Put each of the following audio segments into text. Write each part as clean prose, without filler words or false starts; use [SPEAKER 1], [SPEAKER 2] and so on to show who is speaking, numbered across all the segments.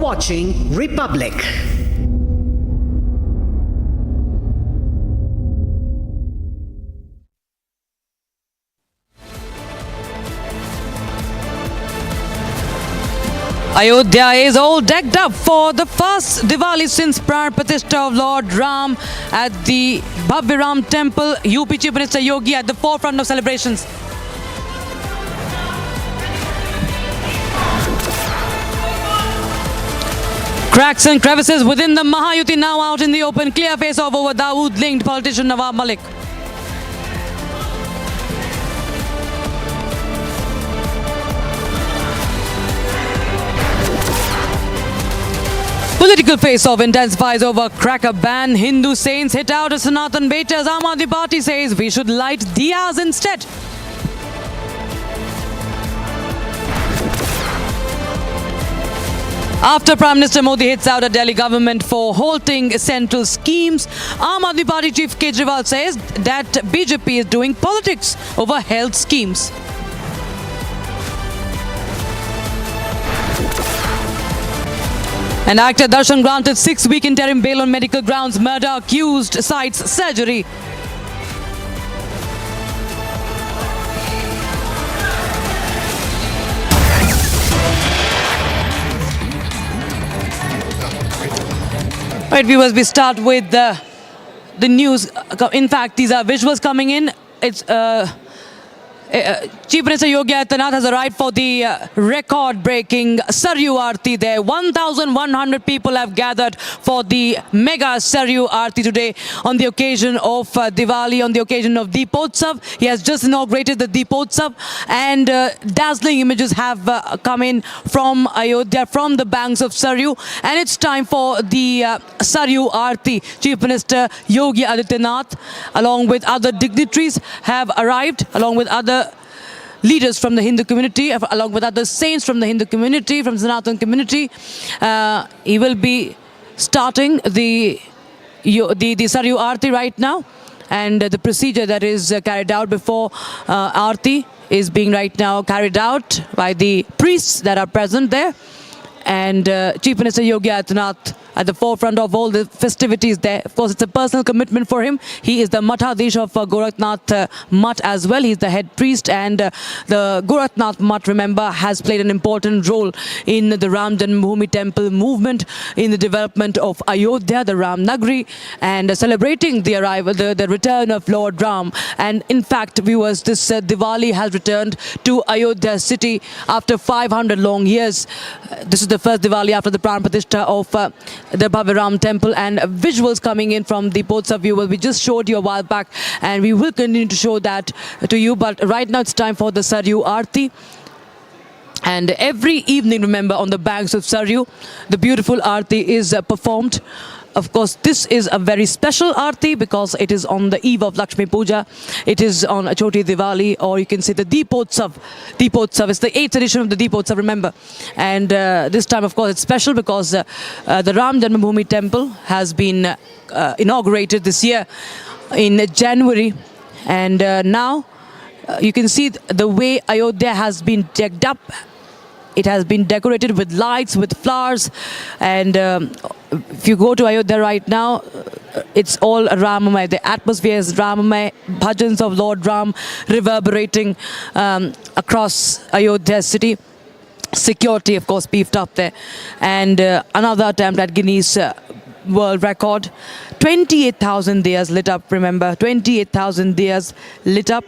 [SPEAKER 1] watching Republic.
[SPEAKER 2] Ayodhya is all decked up for the first Diwali since Pran Pratishtha of Lord Ram at the Bhavya Ram Temple. UP Chief Minister Yogi at the forefront of celebrations. Cracks and crevices within the Mahayuti now out in the open. Clear face-off over Dawood-linked politician Nawab Malik. Political face-off intensifies over cracker ban. Hindu saints hit out as Sanatan Betas. Aam Aadmi Party says we should light diyas instead. After Prime Minister Modi hits out at Delhi government for halting central schemes, Aam Aadmi Party Chief Kejriwal says that BJP is doing politics over health schemes. And actor Darshan granted 6-week interim bail on medical grounds. Murder accused cites surgery. Right, viewers, we start with the news. In fact, these are visuals coming in. It's Chief Minister Yogi Adityanath has arrived for the record-breaking Saryu Aarti there. 1,100 people have gathered for the mega Saryu Aarti today on the occasion of Diwali, on the occasion of Deepotsav. He has just inaugurated the Deepotsav, and dazzling images have come in from Ayodhya, from the banks of Saryu, and it's time for the Saryu Aarti. Chief Minister Yogi Adityanath, along with other dignitaries, have arrived, along with other leaders from the Hindu community, along with other saints from the Hindu community, from the Sanatan community. He will be starting the Saryu Aarti right now, and the procedure that is carried out before Aarti is being right now carried out by the priests that are present there. And Chief Minister Yogi Adityanath at the forefront of all the festivities there. Of course, it's a personal commitment for him. He is the Mathadish of Gorakhnath Math as well. He's the head priest, and the Gorakhnath Math, remember, has played an important role in the Ram Janmabhoomi Temple movement, in the development of Ayodhya, the Ram Nagri, and celebrating the arrival, the return of Lord Ram. And in fact, viewers, this Diwali has returned to Ayodhya city after 500 long years. This is the first Diwali after the Pran Pratishtha of the Bhavya Ram Temple, and visuals coming in from the Deepotsav viewers. We just showed you a while back, and we will continue to show that to you. But right now it's time for the Saryu Aarti. And every evening, remember, on the banks of Saryu, the beautiful Aarti is performed. Of course, this is a very special Aarti because it is on the eve of Lakshmi Puja. It is on Choti Diwali, or you can say the Deepotsav. Deepotsav is the 8th edition of the Deepotsav, remember. And this time, of course, it's special because the Ram Janmabhoomi Temple has been inaugurated this year in January. And now you can see the way Ayodhya has been decked up. It has been decorated with lights, with flowers, and if you go to Ayodhya right now, it's all Ramamay. The atmosphere is Ramamay. Bhajans of Lord Ram reverberating across Ayodhya city. Security, of course, beefed up there. And another attempt at Guinness World Record. 28,000 diyas lit up, remember. 28,000 diyas lit up.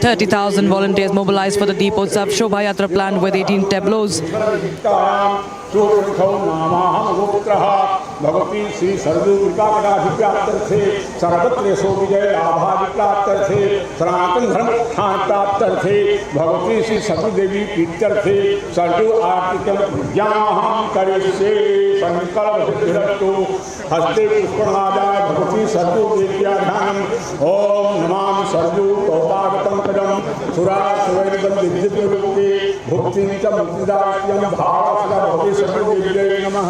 [SPEAKER 2] 30,000 volunteers mobilized for the Deepotsav Shobha Yatra planned with 18 tableaus.
[SPEAKER 3] Bhagwati Sarju विद्याधानम ओम नमामि सरजू तोपागतम पदम सुरा सुवैदम दिव्यविभूति भुक्तिं च मुक्तिदायकं भावसदा भगवती सरजू विद्याय नमः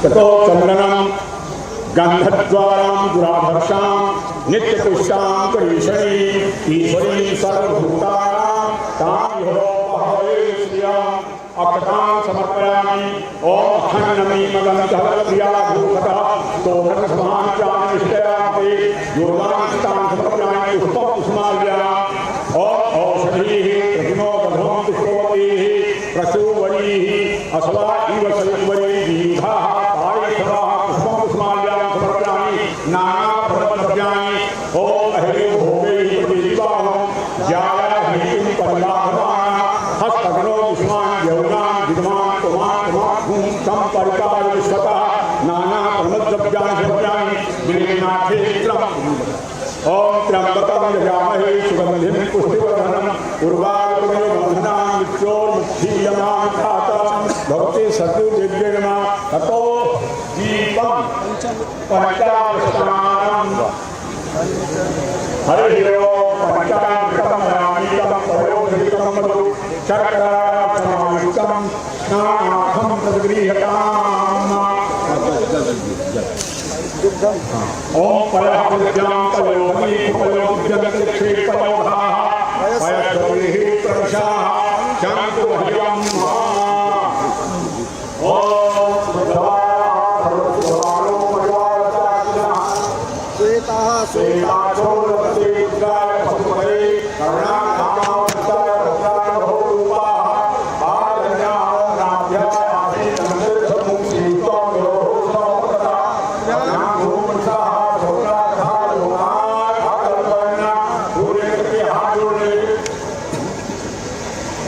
[SPEAKER 3] ततो चंदनम गंधद्वारां दुराधर्षां नित्यपुष्टां करीषणी ईश्वरी सर्वभूतानां तां योगोपहवे श्रियम् अक्षतां समर्पयामि। ओम अखण्डमी मदन्तः भूतः तोभन समाचानिष्ठयामि योगान्तां समर्पयामि पुष्पं कुसुमार्याम्। ओम औषधीः प्रतिमो गन्धं पुष्पवतीः प्रचुवरीः अस्वा इव संवरी दीर्घाः पायसवाः पुष्पं कुसुमार्यां समर्पयामि नानाफलद्रव्याणि। ओम अहिरे भोगैः प्रतिदिवाहं ज्याया हरिं परिलाभमाना हस्तगणो विष्मान् यौनान् विद्वान् कुमान् कुमान् संपरिकार विश्वतः नानाफलद्रव्याणि समर्पयामि विलीनाक्षेत्रम्। ओम त्र्यंबकं यजामहे सुगंधिं पुष्टिवर्धनम् उर्वारुकमिवन्धनां मृत्योर्मुक्षीयमां भवति सतुर्दिव्येन ततो दीपं पंचामृतानां हरिः ओम पंचामृतमयामि तं पयोधृतं मधु शर्कराक्षमायुक्तं स्नानार्थं तद्गृह्यताम्। ओम पयः पुण्यां पयोमि पयोभ्यक्षेपयोधाः पयश्चोरिः प्रविशाः शान्तु मह्यम्। ओम सर्वभवानो मयोरचाकिनः श्वेताः श्वेताचोरवते रुद्राय पशुपते करुणाकामावताय रुद्राय भोरूपाः पादन्याः नाभ्याः आसीतमृतसमुं सीत्वं योगोऽसमप्रदा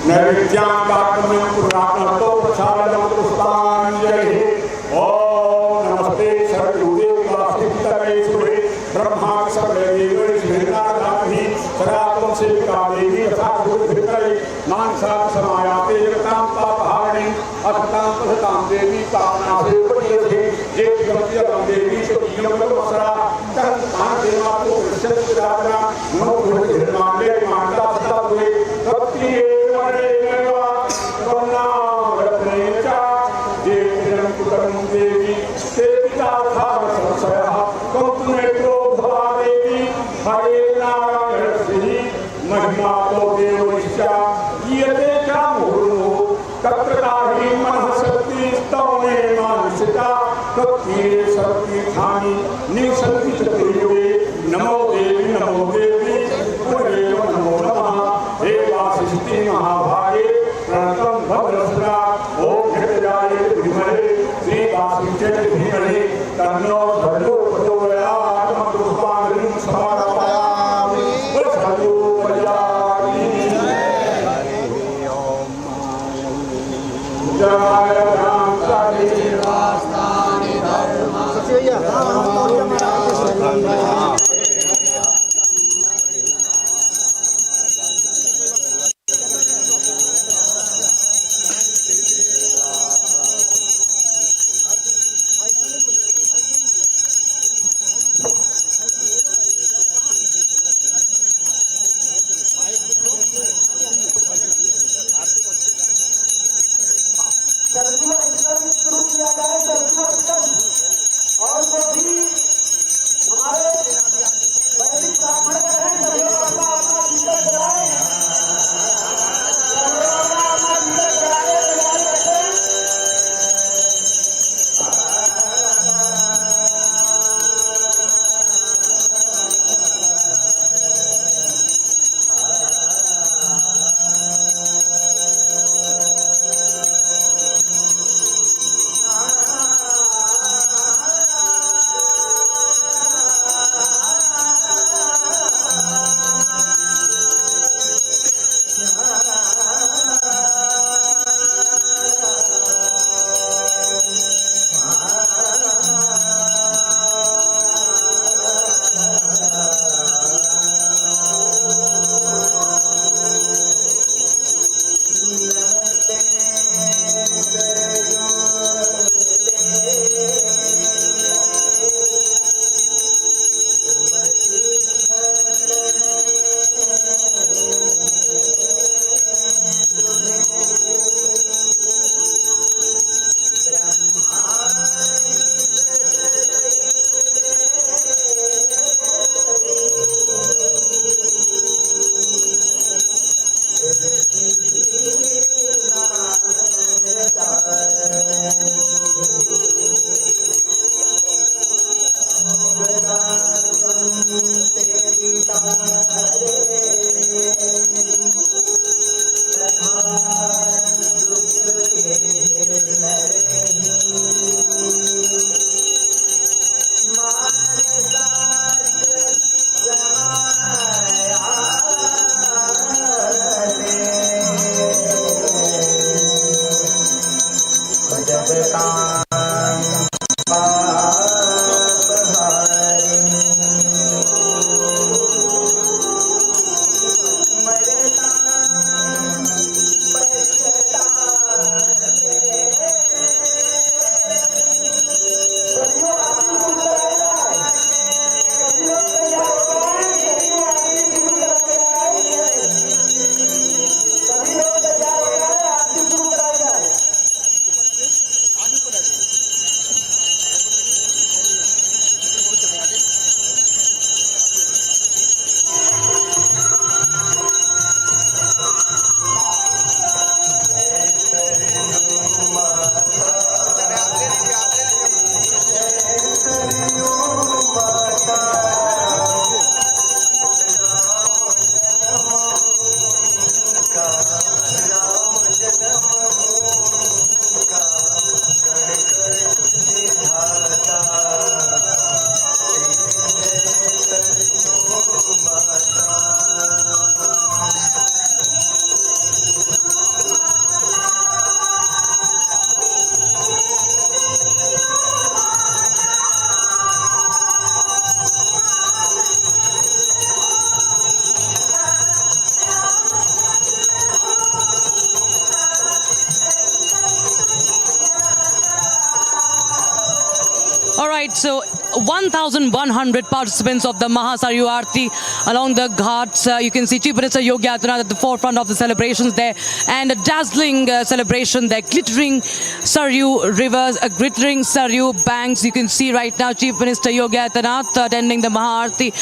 [SPEAKER 3] नैवेद्यां काकम्यं पुराणतो प्रसादं पुष्पाञ्जलिः। ओम नमस्ते सर्वदेवासितमे सुरे ब्रह्मा सर्वदेवै श्रीनारायणी सदात्मं सेविकादेवी तथा गुरुभिर्करे मानसा समायाते जगतां पापहारिणी अथतां पथतां देवी पावनासे पठ्यते ये गम्यतां देवी सुखियं वसरा तहतां देवातो प्रशस्तिराजना नमो भगवते माता सदा हुए भक्ति देवी ते पिता संशयः कौतुमेत्रो भवा देवी हरे नारायण श्री महिमा तो देवश्या यते च मुहुर्मुहुः तत्र ताहि मनः शक्ति स्तवने मानसिका तत्तीरे सर्वतीर्थानि निवसन्ति च त्रियुगे। नमो देवी पुनरेव नमो नमः। हे वासिष्ठी महाभागे प्रणतं भद्रसुरा ओम हिरण्याय विद्महे श्रीवासिष्ठे धीमहि तन्नो धर्मो प्रचोदयात्। पुष्पाञ्जलिं समर्पयामि। वसतु वैयामि। जय राम
[SPEAKER 1] वास्तानि धर्म
[SPEAKER 2] 1,100 participants of the Mahasaryu Aarti along the ghats. You can see Chief Minister Yogi Adityanath at the forefront of the celebrations there, and a dazzling celebration there, glittering Saryu rivers, glittering Saryu banks. You can see right now Chief Minister Yogi Adityanath attending the Maharti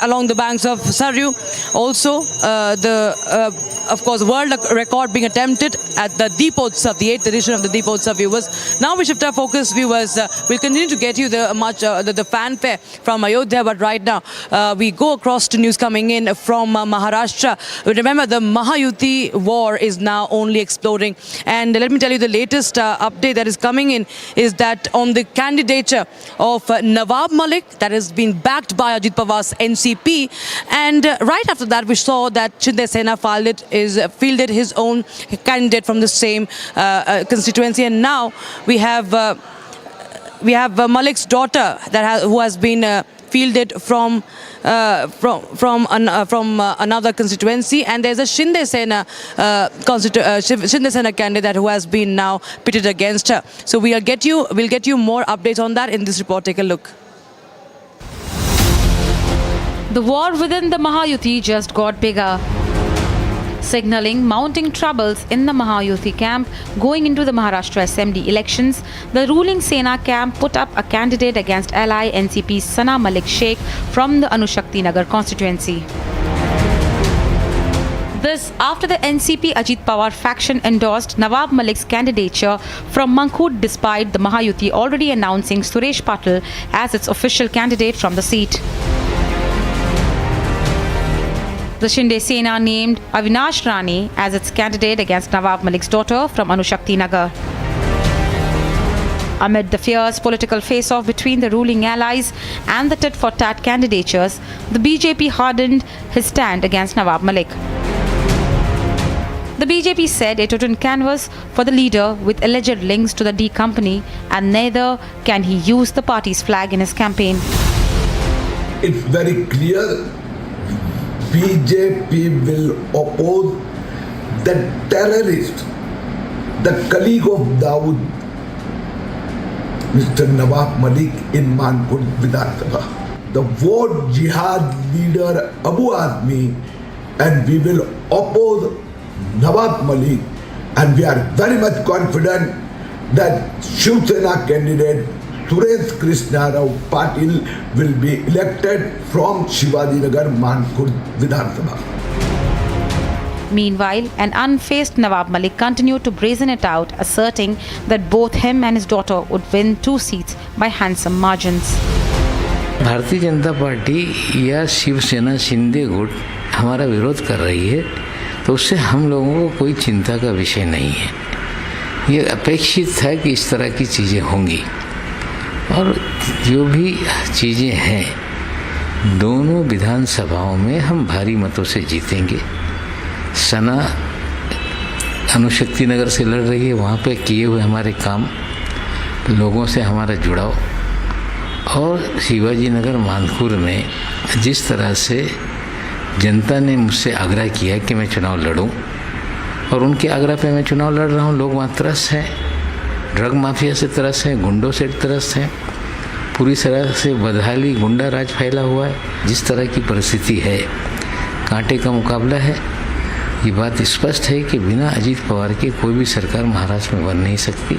[SPEAKER 2] along the banks of Saryu. Also, of course, world record being attempted at the Deepotsav, the 8th edition of the Deepotsav, viewers. Now we shift our focus, viewers. We'll continue to get you the fanfare from Ayodhya, but right now we go across to news coming in from Maharashtra. Remember, the Mahayuti war is now only exploding, and let me tell you the latest update that is coming in is that on the candidature of Nawab Malik, that has been backed by Ajit Pawar's NCP, and right after that we saw that Shinde Sena fielded his own candidate from the same constituency, and now we have Malik's daughter who has been fielded from another constituency, and there's a Shinde Sena candidate who has been now pitted against her. So we'll get you more updates on that in this report. Take a look.
[SPEAKER 1] The war within the Mahayuti just got bigger, signaling mounting troubles in the Mahayuti camp going into the Maharashtra Assembly elections. The ruling Sena camp put up a candidate against ally NCP's Sana Malik Sheikh from the Anushakti Nagar constituency. This after the NCP Ajit Pawar faction endorsed Nawab Malik's candidature from Mankhurd, despite the Mahayuti already announcing Suresh Patil as its official candidate from the seat. The Shinde Sena named Avinash Rane as its candidate against Nawab Malik's daughter from Anushakti Nagar. Amid the fierce political face-off between the ruling allies and the tit-for-tat candidatures, the BJP hardened his stand against Nawab Malik. The BJP said it wouldn't canvass for the leader with alleged links to the D company, and neither can he use the party's flag in his campaign.
[SPEAKER 4] It's very clear BJP will oppose the terrorist, the colleague of Dawood, Mr. Nawab Malik in Mankhurd Vidhan Sabha. The vote jihad leader Abu Azmi, and we will oppose Nawab Malik, and we are very much confident that Shiv Sena candidate Suresh Krishna Rao Patil will be elected from Shivaji Nagar Mankhurd Vidhan Sabha.
[SPEAKER 1] Meanwhile, an unfazed Nawab Malik continued to brazen it out, asserting that both him and his daughter would win 2 seats by handsome margins.
[SPEAKER 5] Bharatiya Janata party या शिवसेना शिंदे गुट हमारा विरोध कर रही है, तो उससे हम लोगों को कोई चिंता का विषय नहीं है। ये अपेक्षित है कि इस तरह की चीज़ें होंगी, और जो भी चीज़ें हैं दोनों विधानसभाओं में हम भारी मतों से जीतेंगे। सना अनुशक्ति नगर से लड़ रही है, वहाँ पे किए हुए हमारे काम, लोगों से हमारा जुड़ाव, और शिवाजी नगर मानखुर में जिस तरह से जनता ने मुझसे आग्रह किया कि मैं चुनाव लड़ूं, और उनके आग्रह पे मैं चुनाव लड़ रहा हूं। लोग वहाँ त्रस्त हैं, ड्रग माफिया से त्रस्त हैं, गुंडों से त्रस्त हैं, पूरी तरह से बदहाली गुंडा राज फैला हुआ है। जिस तरह की परिस्थिति है, कांटे का मुकाबला है। ये बात स्पष्ट है कि बिना अजीत पवार के कोई भी सरकार महाराष्ट्र में बन नहीं सकती,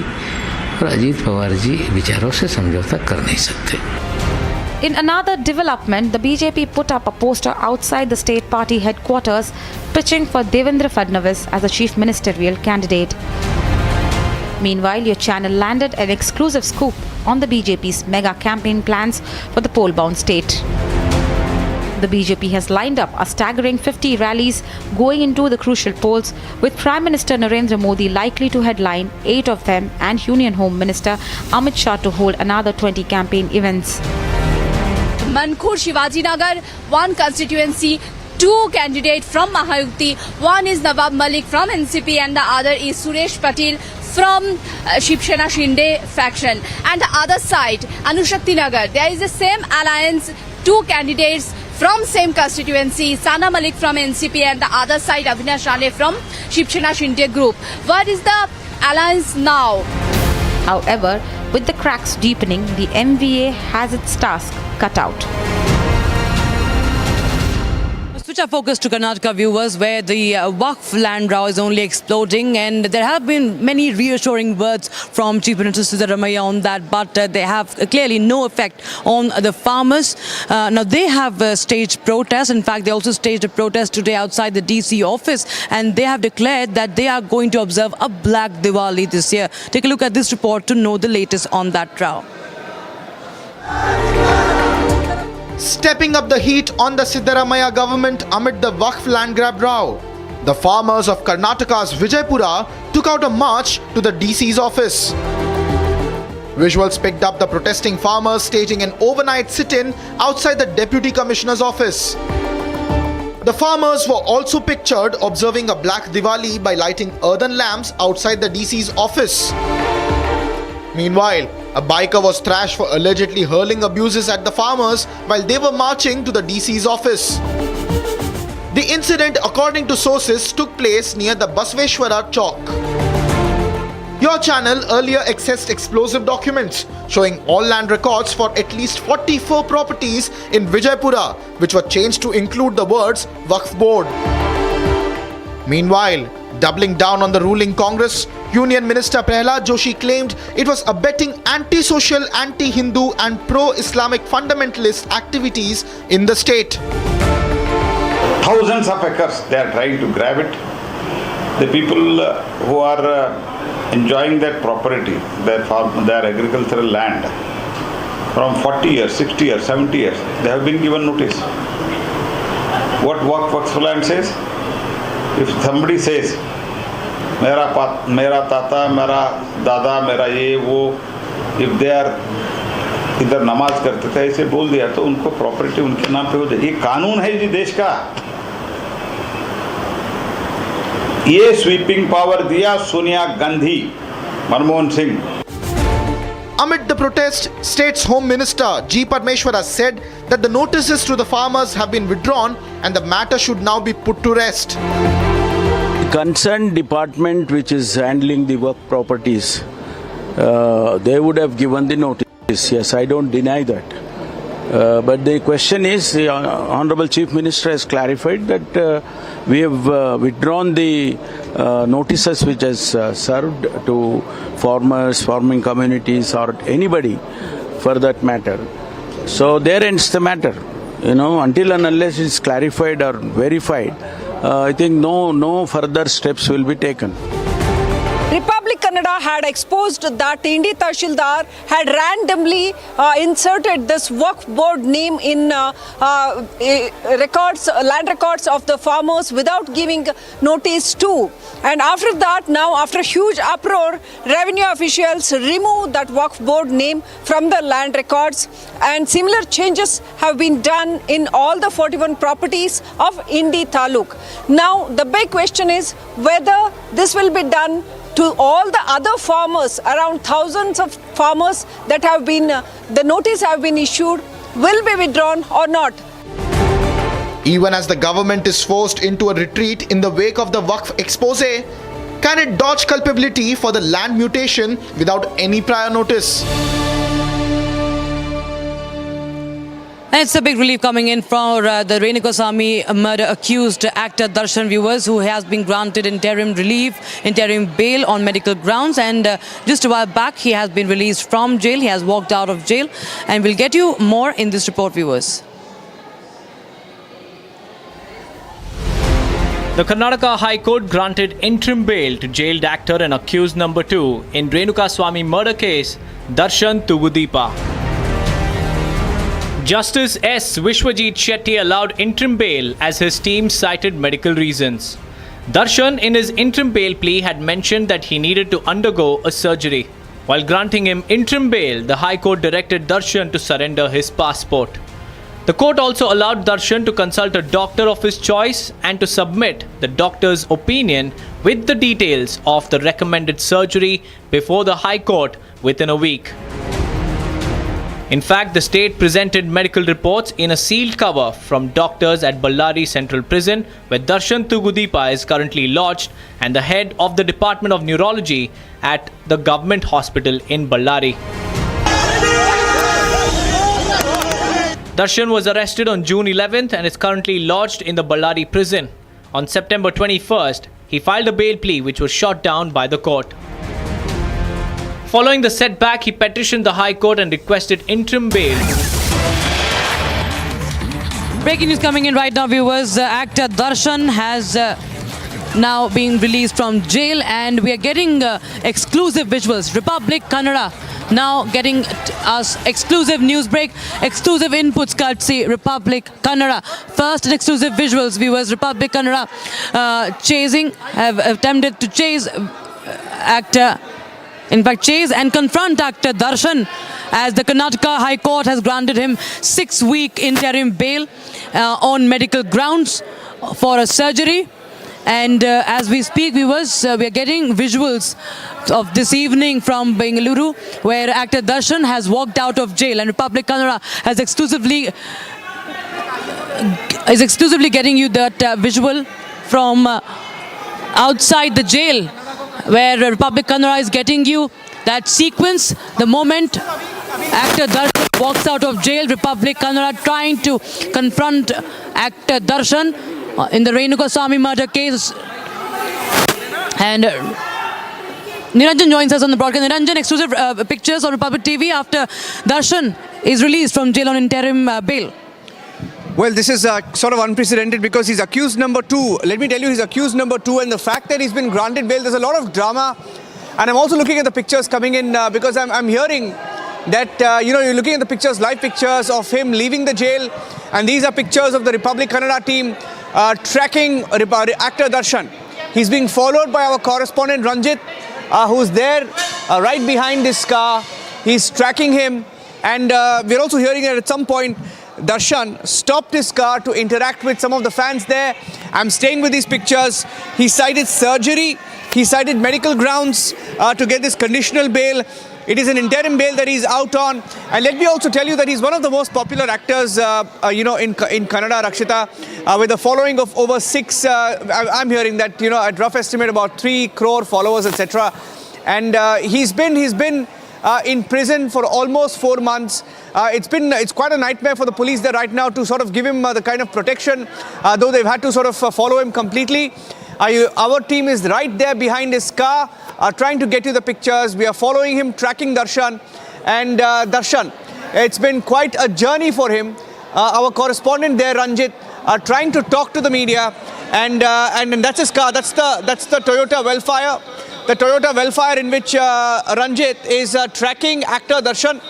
[SPEAKER 5] और अजीत पवार जी विचारों से समझौता कर नहीं सकते।
[SPEAKER 1] In another development, the BJP put up a poster outside the state party headquarters pitching for Devendra Fadnavis as a chief ministerial candidate. Meanwhile, your channel landed an exclusive scoop on the BJP's mega campaign plans for the poll-bound state. The BJP has lined up a staggering 50 rallies going into the crucial polls, with Prime Minister Narendra Modi likely to headline 8 of them and Union Home Minister Amit Shah to hold another 20 campaign events.
[SPEAKER 6] Mankhurd, Shivaji Nagar, one constituency, 2 candidates from Mahayuti. One is Nawab Malik from NCP and the other is Suresh Patil from Shiv Sena Shinde faction. And the other side, Anushakti Nagar, there is the same alliance, 2 candidates from same constituency, Sana Malik from NCP and the other side Avinash Rane from Shiv Sena Shinde group. What is the alliance now?
[SPEAKER 1] However, With the cracks deepening, the MVA has its task cut out.
[SPEAKER 2] Switch our focus to Karnataka, viewers, where the Waqf land row is only exploding, and there have been many reassuring words from Chief Minister Siddaramaiah on that, but they have clearly no effect on the farmers. Now they have staged protests. In fact, they also staged a protest today outside the DC office, and they have declared that they are going to observe a black Diwali this year. Take a look at this report to know the latest on that row.
[SPEAKER 7] Stepping up the heat on the Siddaramaiah government amid the Waqf land grab row. The farmers of Karnataka's Vijaypura took out a march to the DC's office. Visuals picked up the protesting farmers staging an overnight sit-in outside the Deputy Commissioner's office. The farmers were also pictured observing a black Diwali by lighting earthen lamps outside the DC's office. Meanwhile, a biker was thrashed for allegedly hurling abuses at the farmers while they were marching to the DC's office. The incident, according to sources, took place near the Basveshwara Chowk. Your channel earlier accessed explosive documents showing all land records for at least 44 properties in Vijaypura, which were changed to include the words Waqf Board. Meanwhile, doubling down on the ruling Congress, Union Minister Prahlad Joshi claimed it was abetting anti-social, anti-Hindu and pro-Islamic fundamentalist activities in the state.
[SPEAKER 8] Thousands of acres they are trying to grab it. The people who are enjoying that property, their agricultural land, from 40 years, 60 years, 70 years, they have been given notice. What Waqf land says? If somebody says, मेरा ताता, मेरा दादा, मेरा ये वो, if they are इधर नमाज करते थे ऐसे बोल दिया तो उनको प्रॉपर्टी उनके नाम पे हो जाए. ये कानून है जी देश का. ये स्वीपिंग पावर दिया Sonia Gandhi, Manmohan Singh.
[SPEAKER 7] Amid the protest, State's Home Minister G. Parmeshwara said that the notices to the farmers have been withdrawn and the matter should now be put to rest.
[SPEAKER 9] The concerned department which is handling the work properties, they would have given the notice. Yes, I don't deny that. But the question is, the Honorable Chief Minister has clarified that we have withdrawn the notices which has served to farmers, farming communities or anybody for that matter. So there ends the matter. Until and unless it's clarified or verified, I think no further steps will be taken.
[SPEAKER 10] Republic Kannada had exposed that Indi Tahsildar had randomly inserted this Waqf Board name in land records of the farmers without giving notice to. And after that, now after huge uproar, revenue officials removed that Waqf Board name from the land records, and similar changes have been done in all the 41 properties of Indi Taluk. Now the big question is whether this will be done to all the other farmers, around thousands of farmers that have been, the notice have been issued, will be withdrawn or not.
[SPEAKER 7] Even as the government is forced into a retreat in the wake of the Waqf expose, can it dodge culpability for the land mutation without any prior notice?
[SPEAKER 2] And it's a big relief coming in from the Renuka Swamy murder accused actor Darshan, viewers, who has been granted interim bail on medical grounds, and just a while back he has been released from jail. He has walked out of jail, and we'll get you more in this report, viewers.
[SPEAKER 11] The Karnataka High Court granted interim bail to jailed actor and accused number 2 in Renuka Swamy murder case, Darshan Tugudeepa. Justice S. Vishwajit Shetty allowed interim bail as his team cited medical reasons. Darshan, in his interim bail plea, had mentioned that he needed to undergo a surgery. While granting him interim bail, the High Court directed Darshan to surrender his passport. The court also allowed Darshan to consult a doctor of his choice and to submit the doctor's opinion with the details of the recommended surgery before the High Court within a week. In fact, the state presented medical reports in a sealed cover from doctors at Ballari Central Prison, where Darshan Tugudeepa is currently lodged, and the head of the Department of Neurology at the government hospital in Ballari. Darshan was arrested on June 11th and is currently lodged in the Ballari prison. On September 21st, he filed a bail plea which was shot down by the court. Following the setback, he petitioned the High Court and requested interim bail.
[SPEAKER 2] Breaking news coming in right now, viewers. Actor Darshan has now been released from jail, and we are getting exclusive visuals. Republic Kannada now getting us exclusive news break, exclusive inputs courtesy Republic Kannada. First exclusive visuals, viewers. Republic Kannada have attempted to chase actor. In fact, chase and confront actor Darshan, as the Karnataka High Court has granted him 6-week interim bail on medical grounds for a surgery. And as we speak, viewers, we are getting visuals of this evening from Bengaluru, where actor Darshan has walked out of jail, and Republic Kannada has exclusively getting you that visual from outside the jail, where Republic Kannada is getting you that sequence, the moment actor Darshan walks out of jail. Republic Kannada trying to confront actor Darshan in the Renuka Swamy murder case. And Niranjan joins us on the broadcast. Niranjan, exclusive pictures on Republic TV after Darshan is released from jail on interim bail.
[SPEAKER 12] Well, this is sort of unprecedented because he's accused number 2. Let me tell you, he's accused number 2, and the fact that he's been granted bail, there's a lot of drama. And I'm also looking at the pictures coming in because I'm hearing that, you're looking at the pictures, live pictures of him leaving the jail. And these are pictures of the Republic Kannada team tracking actor Darshan. He's being followed by our correspondent Ranjit, who's there right behind this car. He's tracking him. And we're also hearing that at some point, Darshan stopped his car to interact with some of the fans there. I'm staying with these pictures. He cited surgery. He cited medical grounds to get this conditional bail. It is an interim bail that he's out on. And let me also tell you that he's one of the most popular actors, in Kannada, Rakshita, with a following of over 6, I'm hearing that, at rough estimate, about 3 crore followers, etc. And he's been in prison for almost 4 months. It's quite a nightmare for the police there right now to sort of give him the kind of protection, though they've had to sort of follow him completely. Our team is right there behind his car, trying to get you the pictures. We are following him, tracking Darshan. And Darshan, it's been quite a journey for him. Our correspondent there, Ranjit, trying to talk to the media. And that's his car. That's the Toyota Wellfire. The Toyota Wellfire in which Ranjit is tracking actor Darshan.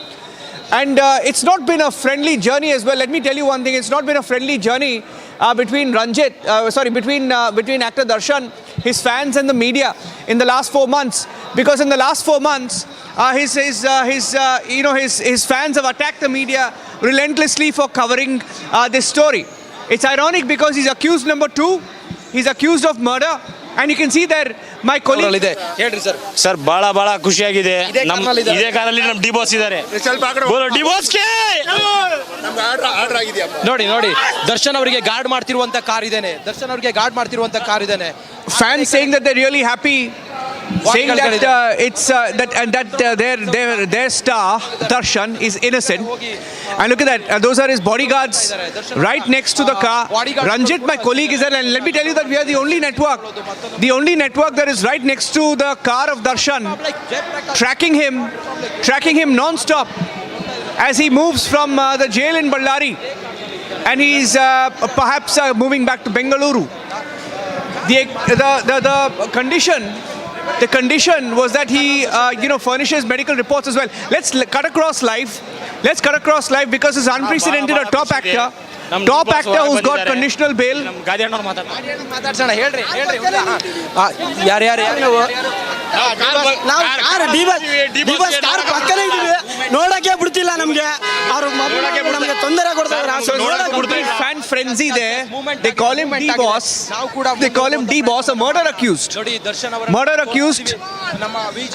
[SPEAKER 12] And it's not been a friendly journey as well. Let me tell you one thing. It's not been a friendly journey between between actor Darshan, his fans and the media in the last 4 months. Because in the last 4 months, his fans have attacked the media relentlessly for covering this story. It's ironic because he's accused number 2. He's accused of murder. And you can see there, my colleague.
[SPEAKER 13] Sir, bada khushiyaಗಿದೆ ಇದೇ ಕಾರಲ್ಲಿ ನಮ್ಮ D boss ಇದ್ದಾರೆ ಬೋಲೋ D boss ಗೆ ನೋಡಿ ದರ್ಶನ್ ಅವರಿಗೆ guard ಮಾಡ್ತಿರುವಂತ car ಇದೇನೆ
[SPEAKER 12] Fans saying that they're really happy, saying that their star Darshan is innocent. And look at that, those are his bodyguards right next to the car. Ranjit, my colleague, is there, and let me tell you that we are the only network that is right next to the car of Darshan, tracking him non-stop as he moves from the jail in Ballari, and he's perhaps moving back to Bengaluru. The condition was that he furnishes medical reports as well. Let's cut across live because it's unprecedented. A top actor who's got conditional bail. Fan frenzy there. They call him D-Boss. A murder accused.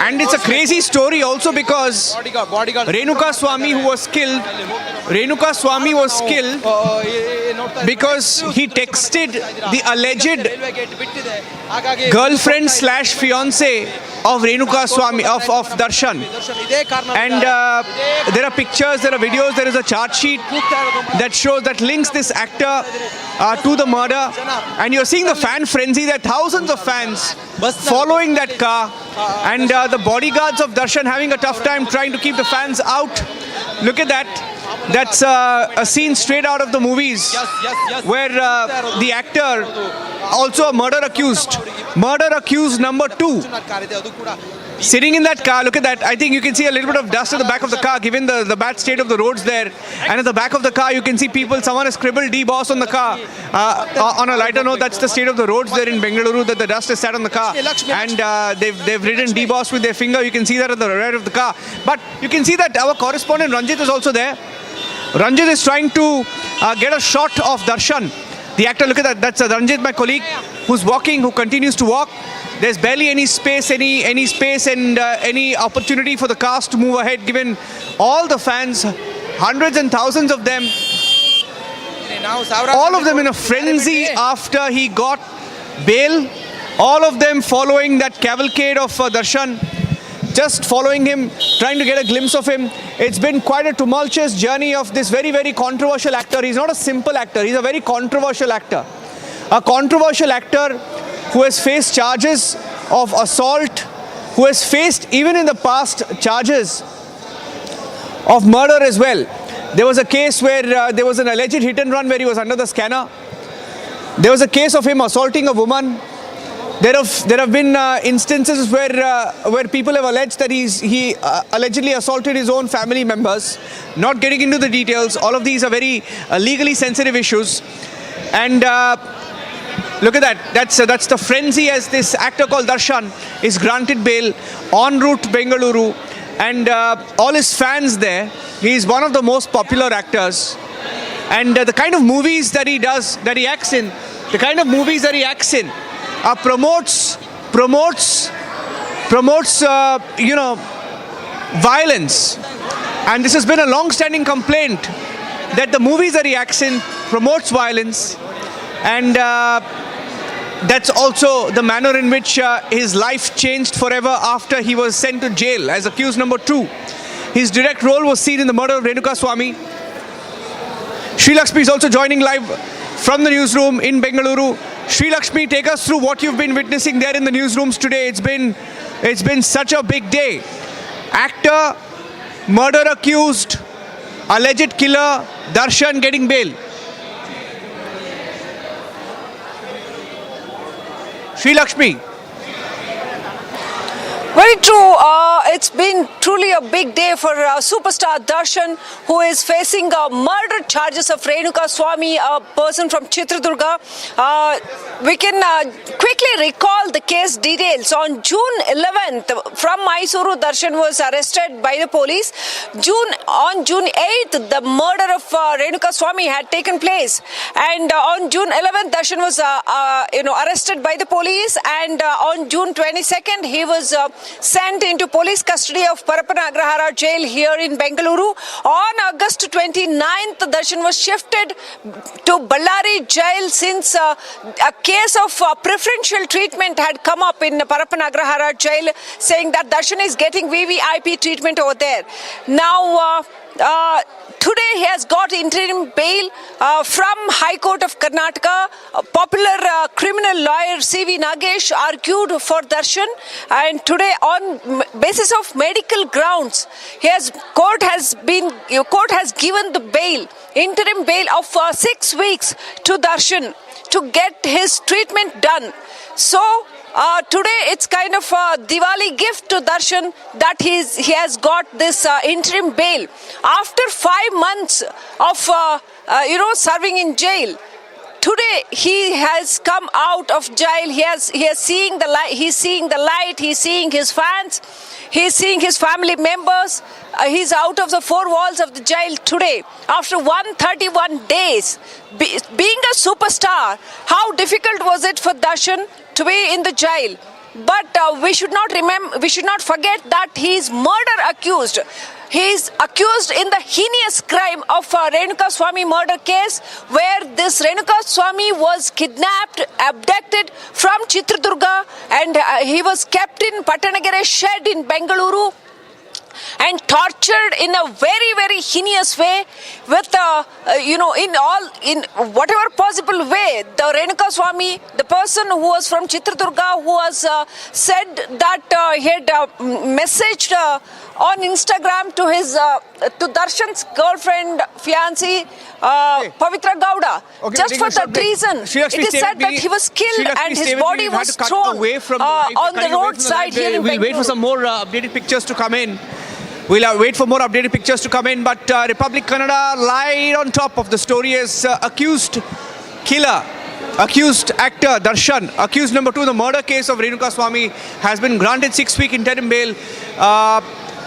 [SPEAKER 12] And it's a crazy story also because Renuka Swamy, who was killed, because he texted the alleged girlfriend slash fiance of Renuka Swamy, of Darshan. And there are pictures, there are videos, there is a chart sheet that shows, that links this actor to the murder. And you're seeing the fan frenzy. There are thousands of fans following that car, and the bodyguards of Darshan having a tough time trying to keep the fans out. Look at that. That's a scene straight out of the movies, where the actor, also a murder accused number 2, sitting in that car. Look at that. I think you can see a little bit of dust at the back of the car, given the bad state of the roads there. And at the back of the car, you can see people. Someone has scribbled D-Boss on the car. On a lighter note, that's the state of the roads there in Bengaluru, that the dust has sat on the car. And they've written D-Boss with their finger. You can see that at the rear of the car. But you can see that our correspondent Ranjit is also there. Ranjit is trying to get a shot of Darshan, the actor. Look at that. That's Ranjit, my colleague, who's walking, who continues to walk. There's barely any space, any space and any opportunity for the cars to move ahead, given all the fans, hundreds and thousands of them, all of them in a frenzy after he got bail, all of them following that cavalcade of Darshan, just following him, trying to get a glimpse of him. It's been quite a tumultuous journey of this very, very controversial actor. He's not a simple actor, he's a very controversial actor. A controversial actor who has faced charges of assault, who has faced, even in the past, charges of murder as well. There was a case where there was an alleged hit and run where he was under the scanner. There was a case of him assaulting a woman. There have been instances where people have alleged that he allegedly assaulted his own family members. Not getting into the details, all of these are very legally sensitive issues. And look at that. That's the frenzy as this actor called Darshan is granted bail en route to Bengaluru, and all his fans there. He's one of the most popular actors, and the kind of movies that he does, that he acts in, promotes violence. And this has been a long-standing complaint, that the movies that he acts in promotes violence. And that's also the manner in which his life changed forever after he was sent to jail as accused number 2. His direct role was seen in the murder of Renuka Swamy. Sri Lakshmi is also joining live from the newsroom in Bengaluru. Sri Lakshmi, take us through what you've been witnessing there in the newsrooms today. It's been such a big day. Actor, murder accused, alleged killer, Darshan getting bail. Sri Lakshmi.
[SPEAKER 10] Very true. It's been truly a big day for superstar Darshan, who is facing murder charges of Renuka Swamy, a person from Chitradurga. We can quickly recall the case details. On June 11th, from Mysuru, Darshan was arrested by the police. On June 8th, the murder of Renuka Swamy had taken place. And on June 11th, Darshan was arrested by the police. And on June 22nd, he was sent into police custody of Parappana Agrahara jail here in Bengaluru. On August 29th, Darshan was shifted to Ballari jail since a case of preferential treatment had come up in Parappana Agrahara jail, saying that Darshan is getting VVIP treatment over there. Now, today he has got interim bail from High Court of Karnataka. A popular criminal lawyer C.V. Nagesh argued for Darshan, and today on basis of medical grounds, court has given the bail, interim bail of 6 weeks to Darshan to get his treatment done. So today it's kind of a Diwali gift to Darshan that he has got this interim bail after 5 months of serving in jail. Today he has come out of jail. He is seeing the light. He's seeing the light. He's seeing his fans. He's seeing his family members. He's out of the 4 walls of the jail today after 131 days. Being a superstar, how difficult was it for Darshan to be in the jail? but we should not forget that he is murder accused. He is accused in the heinous crime of Renuka Swamy murder case, where this Renuka Swamy was kidnapped, abducted from Chitradurga, and he was kept in Patanagere shed in Bengaluru and tortured in a very, very heinous way with, in whatever possible way. The Renuka Swamy, the person who was from Chitradurga, who was said that he had messaged on Instagram to his to Darshan's girlfriend, fiancée, Pavitra Gowda, just for that reason. It is said that he was killed and his body was thrown on the roadside here in Bengaluru.
[SPEAKER 12] We'll wait for some more updated pictures to come in. We'll wait for more updated pictures to come in, but Republic Kannada lied on top of the story as accused killer, accused actor Darshan, accused number 2 in the murder case of Renuka Swamy, has been granted 6-week interim bail.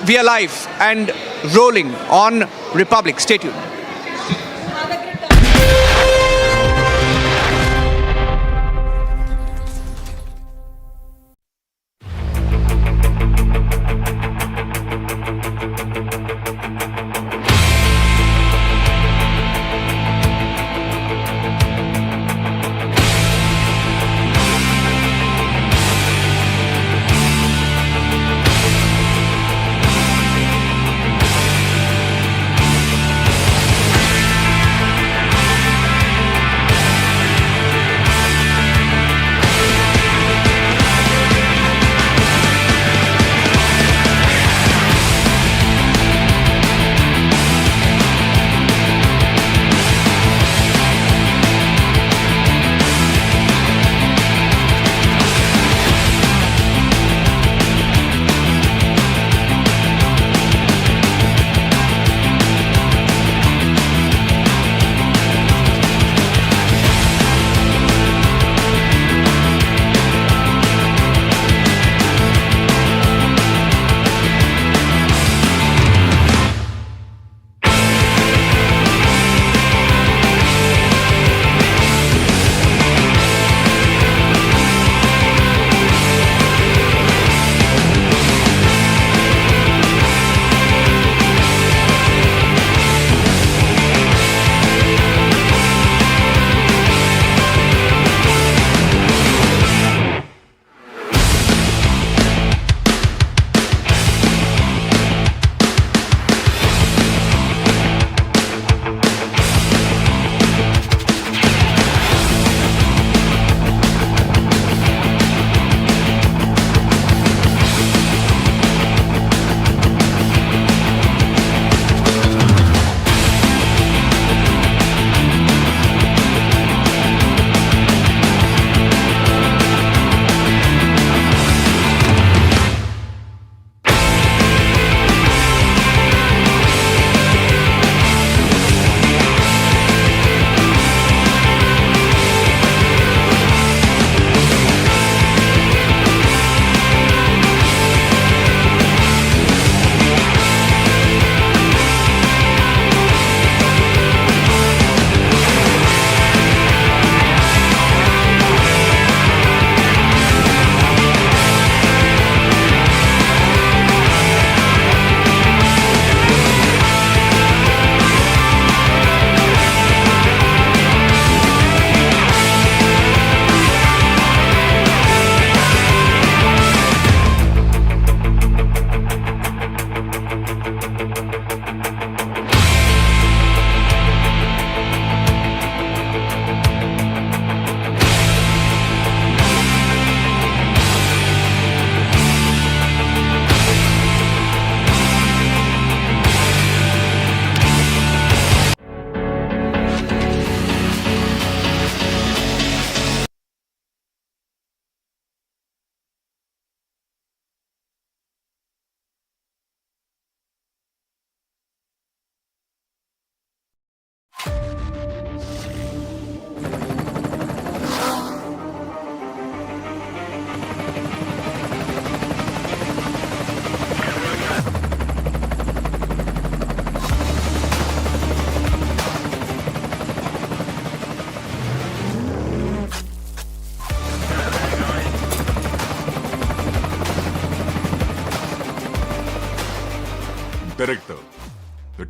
[SPEAKER 12] We are live and rolling on Republic. Stay tuned.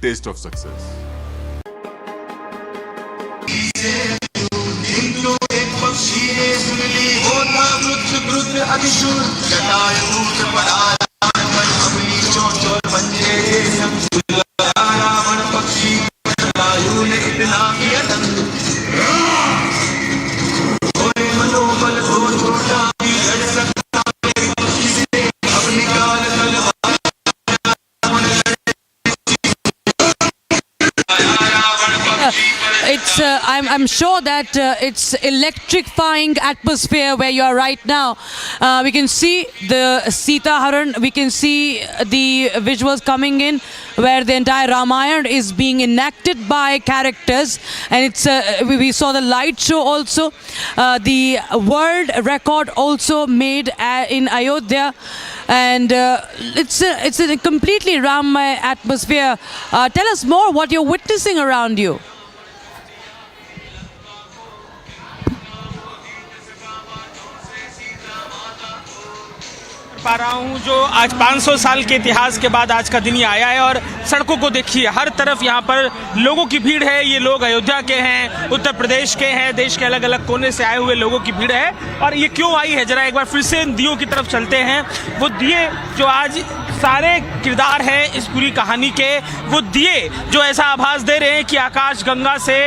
[SPEAKER 14] taste of success.
[SPEAKER 2] I'm sure that it's electrifying atmosphere where you are right now. We can see the Sita Haran, we can see the visuals coming in where the entire Ramayana is being enacted by characters, and it's we saw the light show also, the world record also made in Ayodhya, and it's a completely Ramaya atmosphere. Tell us more what you're witnessing around you.
[SPEAKER 15] पा रहा हूँ जो आज 500 साल के इतिहास के बाद आज का दिन ही आया है, और सड़कों को देखिए, हर तरफ यहाँ पर लोगों की भीड़ है। ये लोग अयोध्या के हैं, उत्तर प्रदेश के हैं, देश के अलग अलग कोने से आए हुए लोगों की भीड़ है। और ये क्यों आई है, जरा एक बार फिर से इन दियों की तरफ चलते हैं। वो दिए जो आज सारे किरदार हैं इस पूरी कहानी के, वो दिए जो ऐसा आभास दे रहे हैं कि आकाश गंगा से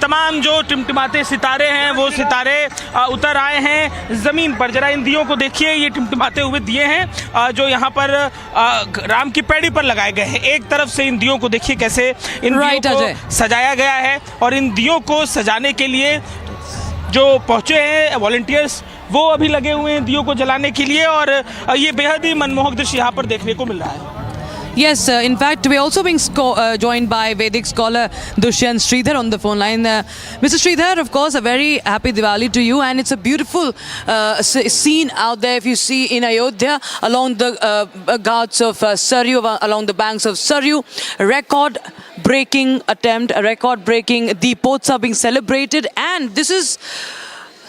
[SPEAKER 15] तमाम जो टिमटिमाते सितारे हैं वो सितारे उतर आए हैं ज़मीन पर। जरा इन दियों को देखिए, ये टिमटिमाते हुए दिए हैं जो यहाँ पर राम की पैड़ी पर लगाए गए हैं। एक तरफ से इन दियों को देखिए कैसे इन दियों को सजाया गया है, और इन दियों को सजाने के लिए जो पहुँचे हैं वॉलंटियर्स वो अभी लगे हुए हैं दियों को जलाने के लिए, और ये बेहद ही मनमोहक दृश्य यहाँ पर देखने को मिल रहा है।
[SPEAKER 2] Yes, in fact, we're also being joined by Vedic scholar Darshan Sridhar on the phone line. Mr. Sridhar, of course, a very happy Diwali to you, and it's a beautiful scene out there if you see in Ayodhya along the ghats of Saryu, along the banks of Saryu. Record-breaking attempt, a record-breaking Deepotsav being celebrated, and this is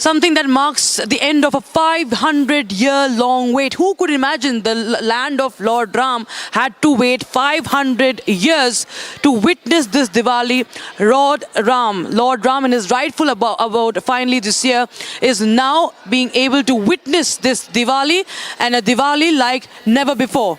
[SPEAKER 2] something that marks the end of a 500-year-long wait. Who could imagine the land of Lord Ram had to wait 500 years to witness this Diwali? Lord Ram in his rightful abode finally this year is now being able to witness this Diwali, and a Diwali like never before.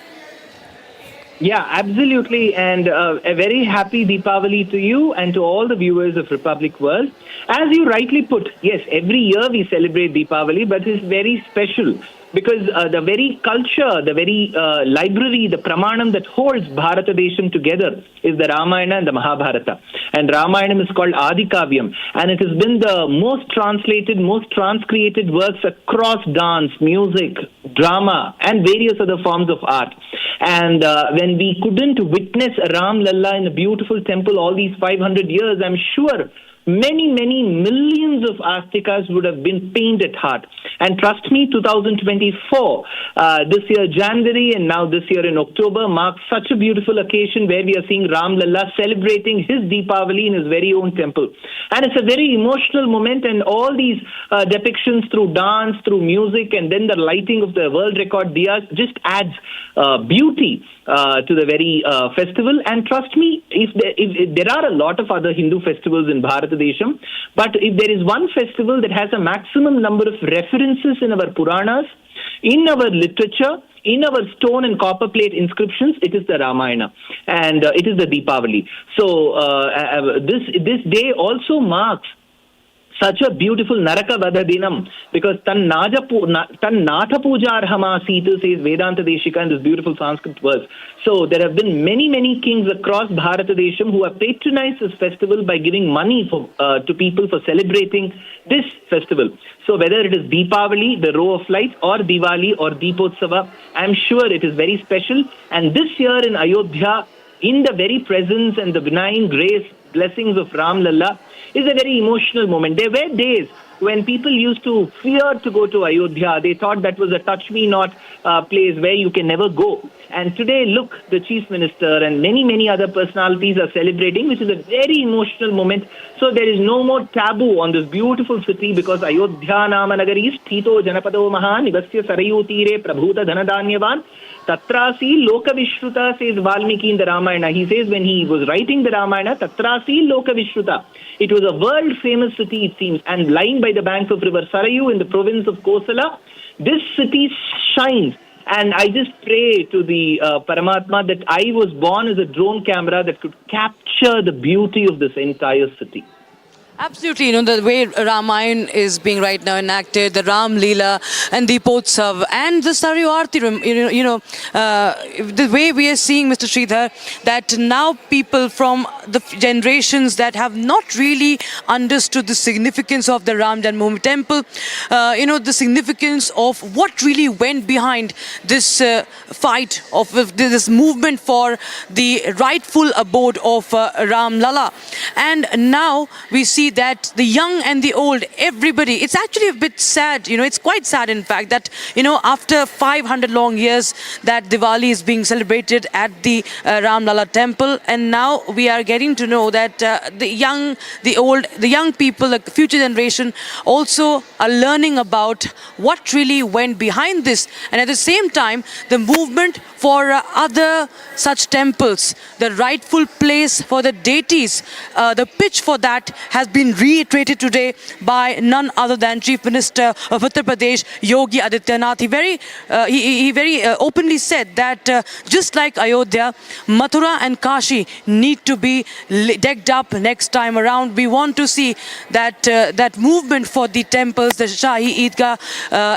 [SPEAKER 16] Yeah, absolutely, and a very happy Deepavali to you and to all the viewers of Republic World. As you rightly put, yes, every year we celebrate Deepavali, but it's very special because the very culture, the very library, the pramanam that holds Bharata Desham together is the Ramayana and the Mahabharata. And Ramayana is called Adi Kavyam, and it has been the most translated, most transcreated works across dance, music, drama, and various other forms of art. And when we couldn't witness Ram Lalla in a beautiful temple all these 500 years, I'm sure many millions of astikas would have been pained at heart. And trust me, 2024, this year January and now this year in October marks such a beautiful occasion where we are seeing Ram Lalla celebrating his Deepavali in his very own temple. And it's a very emotional moment, and all these depictions through dance, through music, and then the lighting of the world record diyas just adds beauty to the very festival. And trust me, if there are a lot of other Hindu festivals in Bharat Desham, but if there is one festival that has a maximum number of references in our Puranas, in our literature, in our stone and copper plate inscriptions, it is the Ramayana, and it is the Deepavali. So this day also marks such a beautiful Naraka Vada Dinam, because Tan Natha Pujar Hamasita says Vedanta Deshika in this beautiful Sanskrit verse. So there have been many kings across Bharata Desham who have patronized this festival by giving money to people for celebrating this festival. So whether it is Deepavali, the row of lights, or Diwali or Deepotsava, I'm sure it is very special. And this year in Ayodhya, in the very presence and the benign grace, blessings of Ram Lalla, is a very emotional moment. There were days when people used to fear to go to Ayodhya. They thought that was a touch-me-not place where you can never go. And today, look, the Chief Minister and many, many other personalities are celebrating, which is a very emotional moment. So there is no more taboo on this beautiful city because Ayodhya Nama Nagari Sthito Janapado Maha Nivasya Sarayu Tire Prabhuta Dhanadanyavan Tatrasi Loka Vishruta, says Valmiki in the Ramayana. He says when he was writing the Ramayana, Tatrasi Loka Vishruta. It was a world-famous city, it seems, and lying by the banks of river Sarayu in the province of Kosala, this city shines. And I just pray to the Paramatma that I was born as a drone camera that could capture the beauty of this entire city.
[SPEAKER 2] Absolutely, the way Ramayana is being right now enacted, the Ram Leela and Deepotsav and the Saryu Aarti, the way we are seeing, Mr. Sridhar, that now people from the generations that have not really understood the significance of the Ram Janmabhoomi temple, the significance of what really went behind this fight of this movement for the rightful abode of Ram Lala. And now we see that the young and the old, everybody, it's actually a bit sad, it's quite sad in fact that, after 500 long years that Diwali is being celebrated at the Ram Lala temple, and now we are getting to know that the young, the old, the young people, the future generation also are learning about what really went behind this. And at the same time, the movement for other such temples, the rightful place for the deities, the pitch for that has been reiterated today by none other than Chief Minister of Uttar Pradesh, Yogi Adityanath. He very openly said that just like Ayodhya, Mathura and Kashi need to be decked up next time around. We want to see that that movement for the temples, the Shahi Eidgah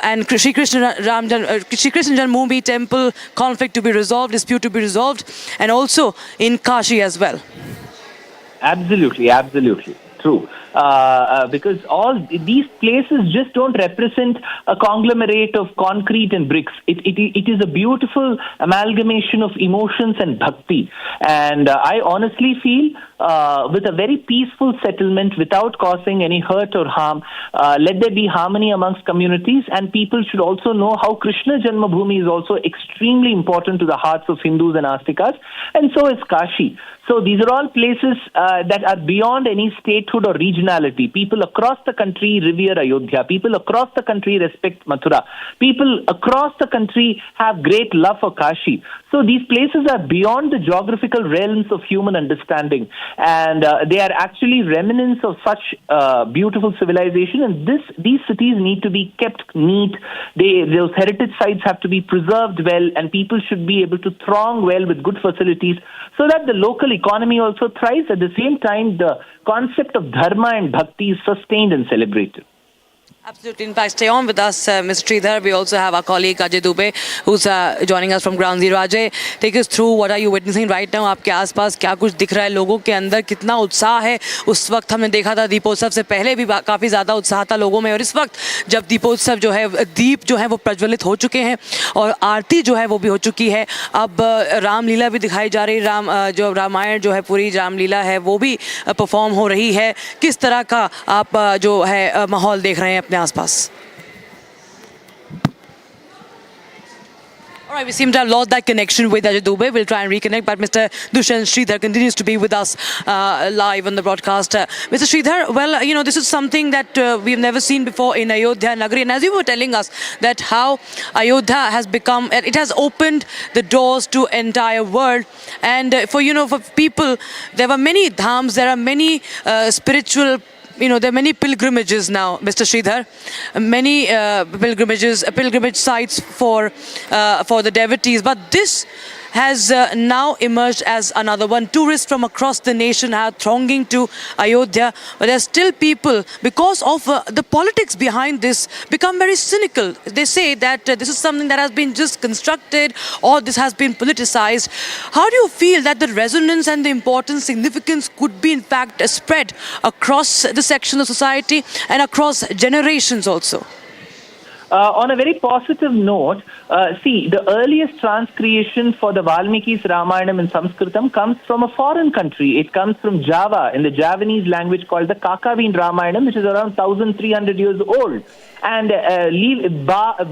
[SPEAKER 2] and Shri Krishna Janmabhoomi temple conflict to be resolved, dispute to be resolved, and also in Kashi as well.
[SPEAKER 16] Absolutely, absolutely. True. Because all these places just don't represent a conglomerate of concrete and bricks. It is a beautiful amalgamation of emotions and bhakti. And I honestly feel with a very peaceful settlement without causing any hurt or harm, let there be harmony amongst communities, and people should also know how Krishna Janmabhoomi is also extremely important to the hearts of Hindus and Astikas, and so is Kashi. So these are all places that are beyond any statehood or regionality. People across the country revere Ayodhya. People across the country respect Mathura. People across the country have great love for Kashi. So these places are beyond the geographical realms of human understanding. And they are actually remnants of such beautiful civilization. And these cities need to be kept neat. Those heritage sites have to be preserved well, and people should be able to throng well with good facilities so that the local economy also thrives. At the same time, the concept of dharma and bhakti is sustained and celebrated.
[SPEAKER 2] Absolutely. In fact, stay on with us, Mr. Sridhar. We also have our colleague Ajay Dubey, who's joining us from Ground Zero. Ajay, take us through what are you witnessing right now? आपके आसपास क्या कुछ दिख रहा है? लोगों के अंदर कितना उत्साह है? उस वक्त हमने देखा था दीपोत्सव से पहले भी काफ़ी ज़्यादा उत्साह था लोगों में, और इस वक्त जब दीपोत्सव जो है, दीप जो है वो प्रज्वलित हो चुके हैं और आरती जो है वो भी हो चुकी है. अब रामलीला भी दिखाई जा रही है, जो रामायण जो है पूरी रामलीला है वो भी परफॉर्म हो रही है. किस तरह का आप जो है माहौल देख रहे हैं अपने आसपास? All right, we seem to have lost that connection with Ajay Dubey. We'll try and reconnect, but Mr. Darshan Sridhar continues to be with us live on the broadcast. Mr. Sridhar, well, this is something that we've never seen before in Ayodhya Nagari. And as you were telling us that how Ayodhya has become, it has opened the doors to entire world. And for people, there were many dhams, there are many spiritual there are many pilgrimages now, Mr. Sridhar. Many pilgrimage sites for the devotees. But this has now emerged as another one. Tourists from across the nation are thronging to Ayodhya, but there are still people, because of the politics behind this, become very cynical. They say that this is something that has been just constructed, or this has been politicized. How do you feel that the resonance and the importance, significance could be in fact spread across the section of society and across generations also?
[SPEAKER 16] On a very positive note, see, the earliest transcreation for the Valmiki's Ramayanam in Sanskritam comes from a foreign country. It comes from Java, in the Javanese language called the Kakavin Ramayanam, which is around 1300 years old. And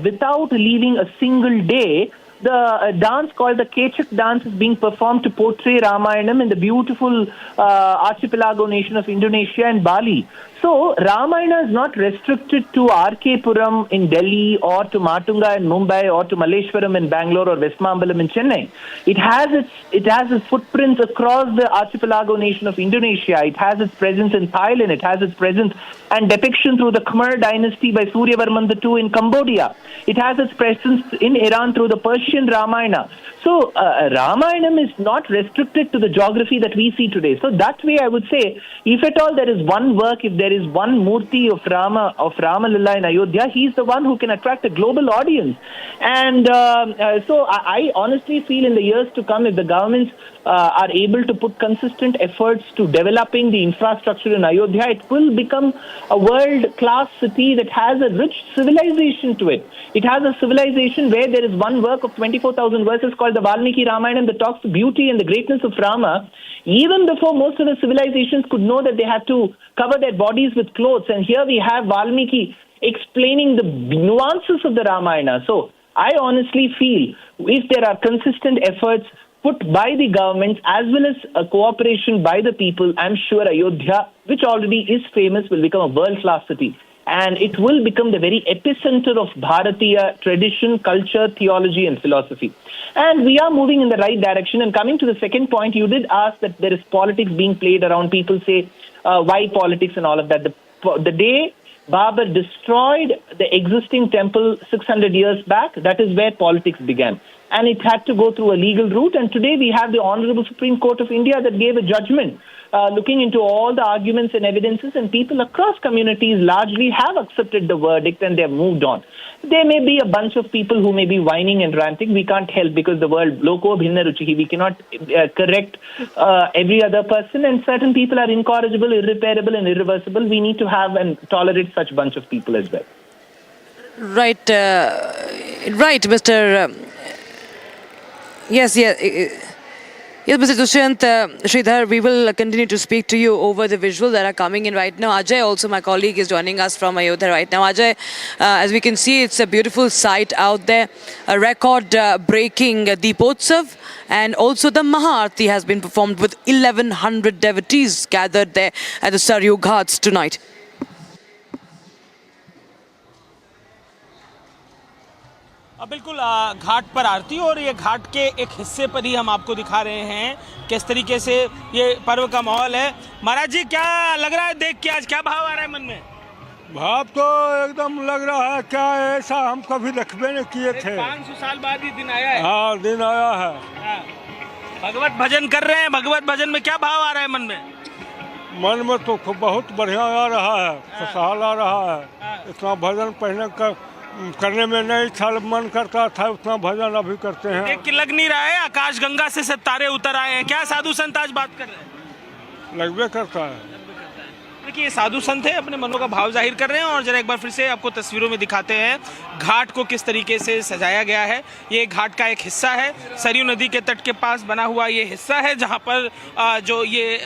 [SPEAKER 16] without leaving a single day, the dance called the Kechak dance is being performed to portray Ramayanam in the beautiful archipelago nation of Indonesia and Bali. So, Ramayana is not restricted to R.K. Puram in Delhi or to Matunga in Mumbai or to Malleshwaram in Bangalore or Westmambalam in Chennai. It has its footprints across the archipelago nation of Indonesia. It has its presence in Thailand. It has its presence and depiction through the Khmer dynasty by Suryavarman II in Cambodia. It has its presence in Iran through the Persian Ramayana. So, Ramayana is not restricted to the geography that we see today. So, that way I would say, if at all there is one work, if there is one Murti of Rama Lila in Ayodhya, he is the one who can attract a global audience. And so I honestly feel in the years to come, if the governments are able to put consistent efforts to developing the infrastructure in Ayodhya, it will become a world-class city that has a rich civilization to it. It has a civilization where there is one work of 24,000 verses called the Valmiki Ramayana that talks the beauty and the greatness of Rama, even before most of the civilizations could know that they had to cover their bodies with clothes. And here we have Valmiki explaining the nuances of the Ramayana. So I honestly feel if there are consistent efforts put by the governments as well as a cooperation by the people, I'm sure Ayodhya, which already is famous, will become a world-class city. And it will become the very epicenter of Bharatiya tradition, culture, theology and philosophy. And we are moving in the right direction. And coming to the second point, you did ask that there is politics being played around. People say, why politics and all of that? The day Babur destroyed the existing temple 600 years back, that is where politics began. And it had to go through a legal route. And today we have the Honorable Supreme Court of India that gave a judgment looking into all the arguments and evidences, and people across communities largely have accepted the verdict and they have moved on. There may be a bunch of people who may be whining and ranting. We can't help because the world, loko bhinna ruchihi, we cannot correct every other person, and certain people are incorrigible, irreparable and irreversible. We need to have and tolerate such bunch of people as well.
[SPEAKER 2] Right, Mr. Yes, Mr. Dushyant Sridhar, we will continue to speak to you over the visuals that are coming in right now. Ajay, also my colleague, is joining us from Ayodhya right now. Ajay, as we can see, it's a beautiful sight out there. A record-breaking Deepotsav, and also the Maharashtra has been performed with 1,100 devotees gathered there at the Saryu Ghats tonight.
[SPEAKER 15] बिल्कुल घाट पर आरती, और ये घाट के एक हिस्से पर ही हम आपको दिखा रहे हैं किस तरीके से ये पर्व का माहौल है। महाराज जी, क्या लग रहा है देख के, आज क्या भाव आ रहा है मन में?
[SPEAKER 3] भाव तो एकदम लग रहा है क्या ऐसा हम कभी देखबे नहीं किए थे।
[SPEAKER 15] 500 साल बाद ये दिन आया है।
[SPEAKER 3] हाँ, दिन आया है।
[SPEAKER 15] भगवत भजन कर रहे हैं, भगवत भजन में क्या भाव आ रहा है मन में?
[SPEAKER 3] मन में तो बहुत बढ़िया आ रहा है, खुशहाल आ रहा है। इतना भजन पहले करने में नहीं था, मन करता था, उतना भजन अभी करते हैं।
[SPEAKER 15] देख के लग नहीं रहा है आकाश गंगा से सब तारे उतर आए हैं। क्या साधु संत आज बात कर रहे हैं?
[SPEAKER 3] लगभग करता है।
[SPEAKER 15] देखिए, साधु संत है, अपने मनों का भाव जाहिर कर रहे हैं। और जरा एक बार फिर से आपको तस्वीरों में दिखाते हैं घाट को किस तरीके से सजाया गया है। ये घाट का एक हिस्सा है, सरयू नदी के तट के पास बना हुआ ये हिस्सा है, जहां पर जो ये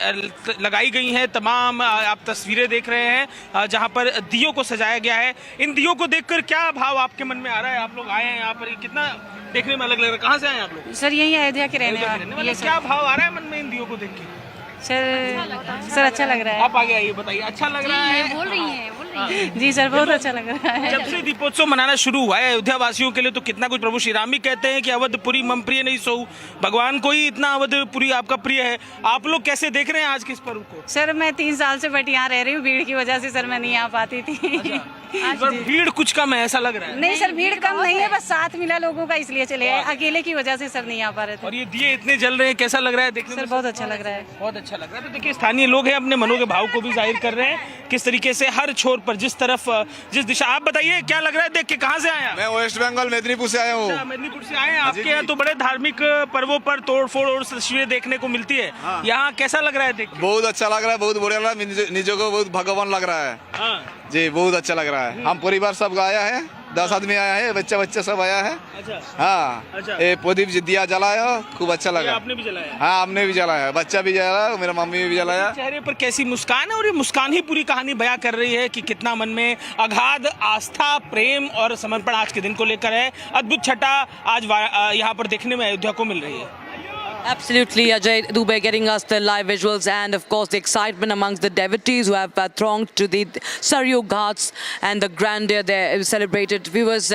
[SPEAKER 15] लगाई गई हैं तमाम आप तस्वीरें देख रहे हैं, जहां पर दियों को सजाया गया है। इन दियों को देखकर क्या भाव आपके मन में आ रहा है? आप लोग आए हैं यहाँ पर, कितना देखने में अलग लग रहा है। कहाँ से आए आप लोग?
[SPEAKER 14] सर यही अयोध्या के रहने वाले।
[SPEAKER 15] क्या भाव आ रहा है मन में इन दियों को देख के?
[SPEAKER 14] सर अच्छा लग रहा है।
[SPEAKER 15] आप आगे आइए, बताइए, अच्छा लग रहा है?
[SPEAKER 14] बोल रही हैं। जी सर, बहुत अच्छा लग रहा है।
[SPEAKER 15] जब से दीपोत्सव मनाना शुरू हुआ है अयोध्या वासियों के लिए, तो कितना कुछ, प्रभु श्री राम भी कहते हैं कि अवधपुरी मम प्रिय नहीं सोऊ, भगवान को ही इतना अवधपुरी आपका प्रिय है। आप लोग कैसे देख रहे हैं आज के इस पर्व को?
[SPEAKER 14] सर मैं 3 साल से बट यहाँ रह रही हूँ, भीड़ की वजह से सर मैं नहीं आ पाती थी।
[SPEAKER 15] भीड़ कुछ कम है ऐसा लग रहा है?
[SPEAKER 14] नहीं सर, भीड़ कम नहीं है, बस साथ मिला लोगों का, इसलिए चले आए। अकेले की वजह से सर नहीं आ पा रहे थे।
[SPEAKER 15] और ये दिए इतने जल रहे हैं, कैसा लग रहा है देखने में?
[SPEAKER 14] सर बहुत अच्छा लग रहा है।
[SPEAKER 15] बहुत अच्छा लग रहा है। तो देखिए, स्थानीय लोग हैं, अपने मनों के भाव को भी जाहिर कर रहे हैं किस तरीके से हर छोर पर, जिस तरफ जिस दिशा। आप बताइए क्या लग रहा है देख के? कहाँ से आए?
[SPEAKER 17] मैं वेस्ट बंगाल मेदिनीपुर से आया हूँ।
[SPEAKER 15] मेदिनीपुर से आए हैं। आपके यहाँ तो बड़े धार्मिक पर्वों पर तोड़फोड़ और तस्वीरें देखने को मिलती है, यहाँ कैसा लग रहा है देख?
[SPEAKER 17] बहुत अच्छा लग रहा है, बहुत बढ़िया लग रहा है, निजों को बहुत भगवान लग रहा है। जी बहुत अच्छा लग रहा है। हम परिवार सब आया है 10 आदमी आया है, बच्चा बच्चा सब आया है।
[SPEAKER 15] अच्छा
[SPEAKER 17] हाँ,
[SPEAKER 15] अच्छा।
[SPEAKER 17] ये प्रदीप जी दिया जलाया, खूब अच्छा लगा।
[SPEAKER 15] आपने भी जलाया?
[SPEAKER 17] हाँ, हमने भी जलाया, बच्चा भी जलाया, मेरा मम्मी भी जलाया।
[SPEAKER 15] चेहरे पर कैसी मुस्कान है, और ये मुस्कान ही पूरी कहानी बयां कर रही है कि कितना मन में अगाध आस्था, प्रेम और समर्पण आज के दिन को लेकर है। अद्भुत छटा आज यहाँ पर देखने में अयोध्या को मिल रही है।
[SPEAKER 2] Absolutely, Ajay Dubey getting us the live visuals and of course the excitement amongst the devotees who have thronged to the Saryu Ghats and the grandeur there celebrated. Viewers,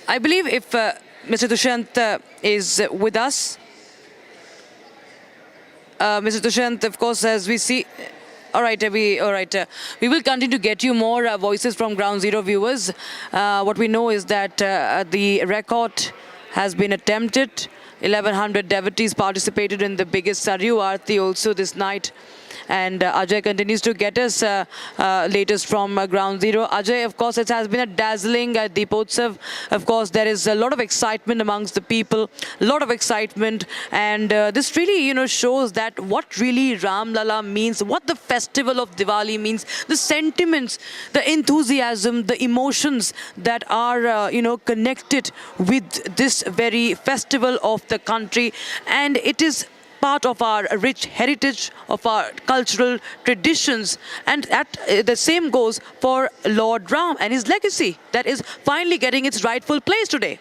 [SPEAKER 2] I believe if Mr. Dushyant is with us, Mr. Dushyant, of course, as we see. All right, we will continue to get you more voices from Ground Zero, viewers. What we know is that the record has been attempted. 1100 devotees participated in the biggest Saryu Aarti also this night. And Ajay continues to get us latest from Ground Zero. Ajay, of course, it has been a dazzling Deepotsav. Of course, there is a lot of excitement amongst the people, a lot of excitement. And this really, shows that what really Ram Lala means, what the festival of Diwali means, the sentiments, the enthusiasm, the emotions that are, connected with this very festival of the country. And it is part of our rich heritage, of our cultural traditions, and the same goes for Lord Ram and his legacy that is finally getting its rightful place today.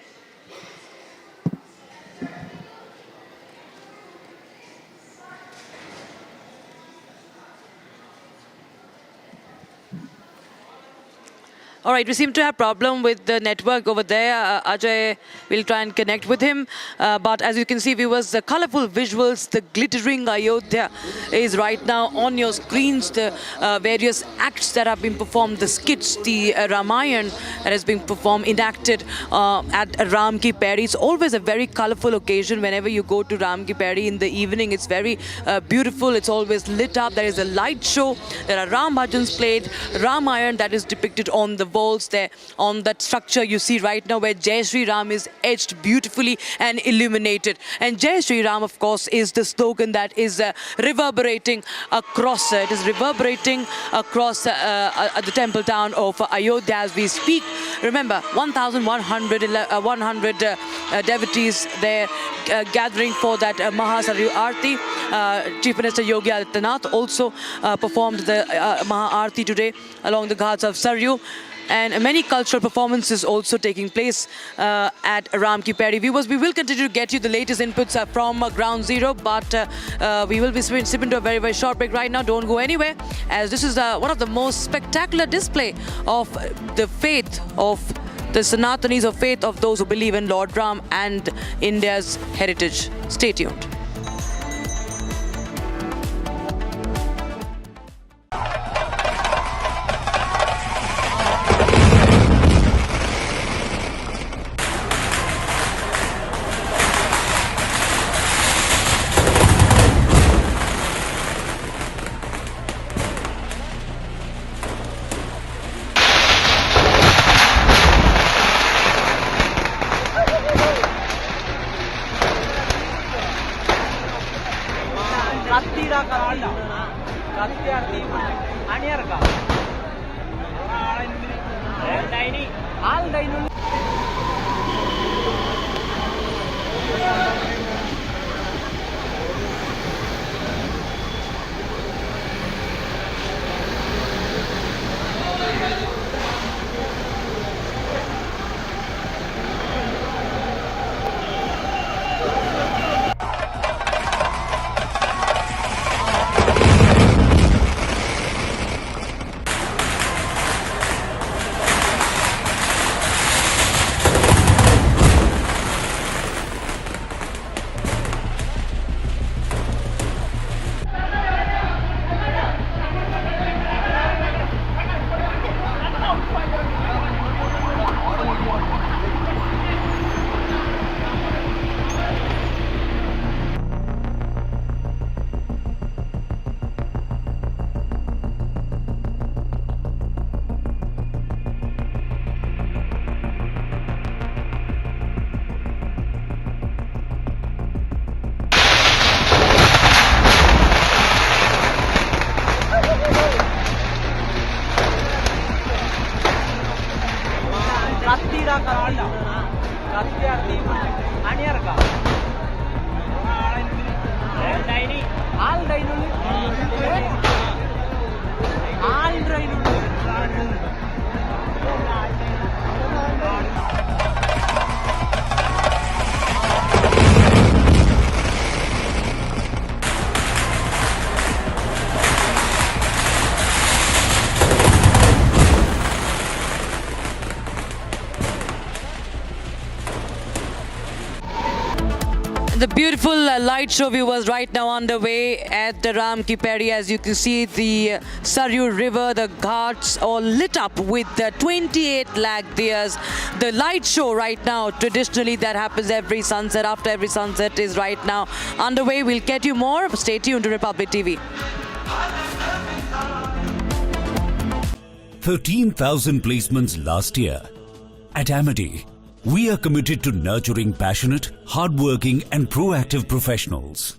[SPEAKER 2] All right, we seem to have problem with the network over there. Ajay will try and connect with him. But as you can see, viewers, the colorful visuals, the glittering Ayodhya is right now on your screens. The various acts that have been performed, the skits, the Ramayana that has been performed, enacted at Ram Ki Peri. It's always a very colorful occasion whenever you go to Ram Ki Peri in the evening. It's very beautiful. It's always lit up. There is a light show. There are Ram bhajans played, Ramayana that is depicted on the walls there, on that structure you see right now where Jai Shri Ram is etched beautifully and illuminated. And Jai Shri Ram, of course, is the slogan that is reverberating across, the temple town of Ayodhya as we speak. Remember, 1,100 devotees there gathering for that Mahasaryu Aarti. Chief Minister Yogi Adityanath also performed the Maha Aarti today along the ghats of Saryu. And many cultural performances also taking place at Ram Ki Peri. Viewers, we will continue to get you the latest inputs from Ground Zero, but we will be sipping to a very, very short break right now. Don't go anywhere, as this is one of the most spectacular display of the faith of the Sanatanis, of faith of those who believe in Lord Ram and India's heritage. Stay tuned. The beautiful light show viewers right now underway at the Ram Ki Peri. As you can see, the Saryu River, the ghats all lit up with 28 lakh diyas. The light show right now, traditionally that happens every sunset, after every sunset, is right now underway. We'll get you more. Stay tuned to Republic TV.
[SPEAKER 18] 13,000 placements last year. At Amity, we are committed to nurturing passionate, hardworking and proactive professionals.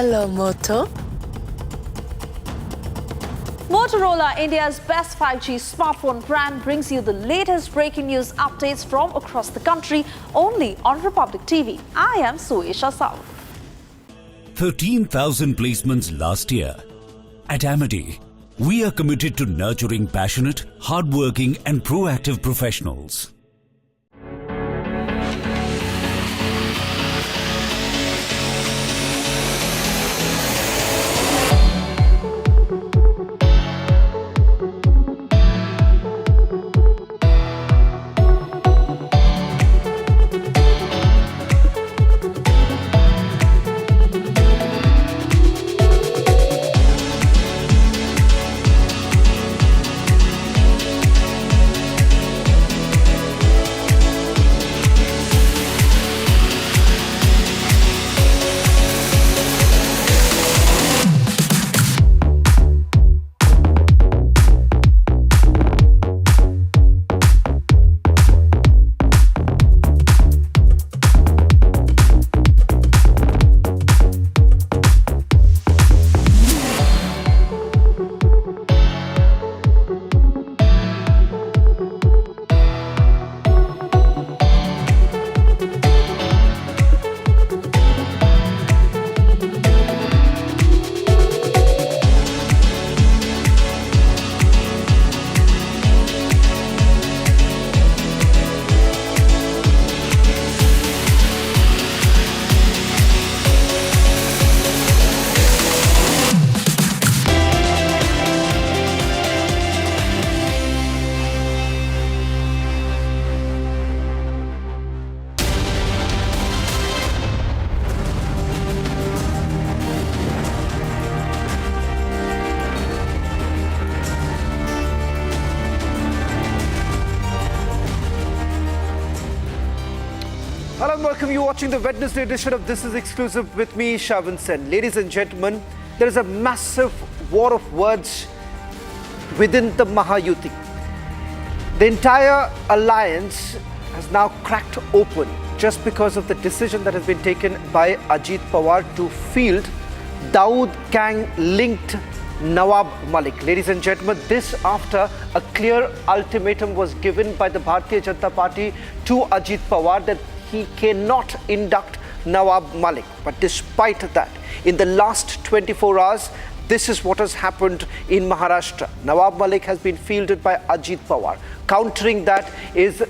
[SPEAKER 19] Hello, Moto. Motorola, India's best 5G smartphone brand, brings you the latest breaking news updates from across the country only on Republic TV. I am Suesha Sav.
[SPEAKER 18] 13,000 placements last year. At Amity, we are committed to nurturing passionate, hardworking and proactive professionals.
[SPEAKER 12] warm welcome. You watching the Wednesday edition of This Is Exclusive with me, Shavan Sen. Ladies and gentlemen, there is a massive war of words within the Mahayuti. The entire alliance has now cracked open just because of the decision that has been taken by Ajit Pawar to field Dawood gang linked Nawab Malik. Ladies and gentlemen, this after a clear ultimatum was given by the Bharatiya Janata Party to Ajit Pawar that he cannot induct Nawab Malik. But despite that, in the last 24 hours, this is what has happened in Maharashtra. Nawab Malik has been fielded by Ajit Pawar. Countering that is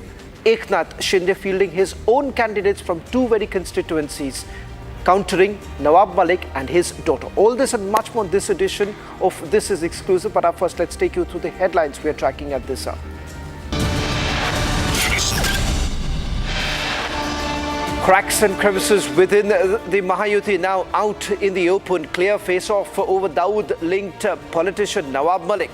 [SPEAKER 12] Eknath Shinde fielding his own candidates from two very constituencies, countering Nawab Malik and his daughter. All this and much more in this edition of This Is Exclusive. But first, let's take you through the headlines we are tracking at this hour. Cracks and crevices within the Mahayuti now out in the open. Clear face-off over Dawood-linked politician Nawab Malik.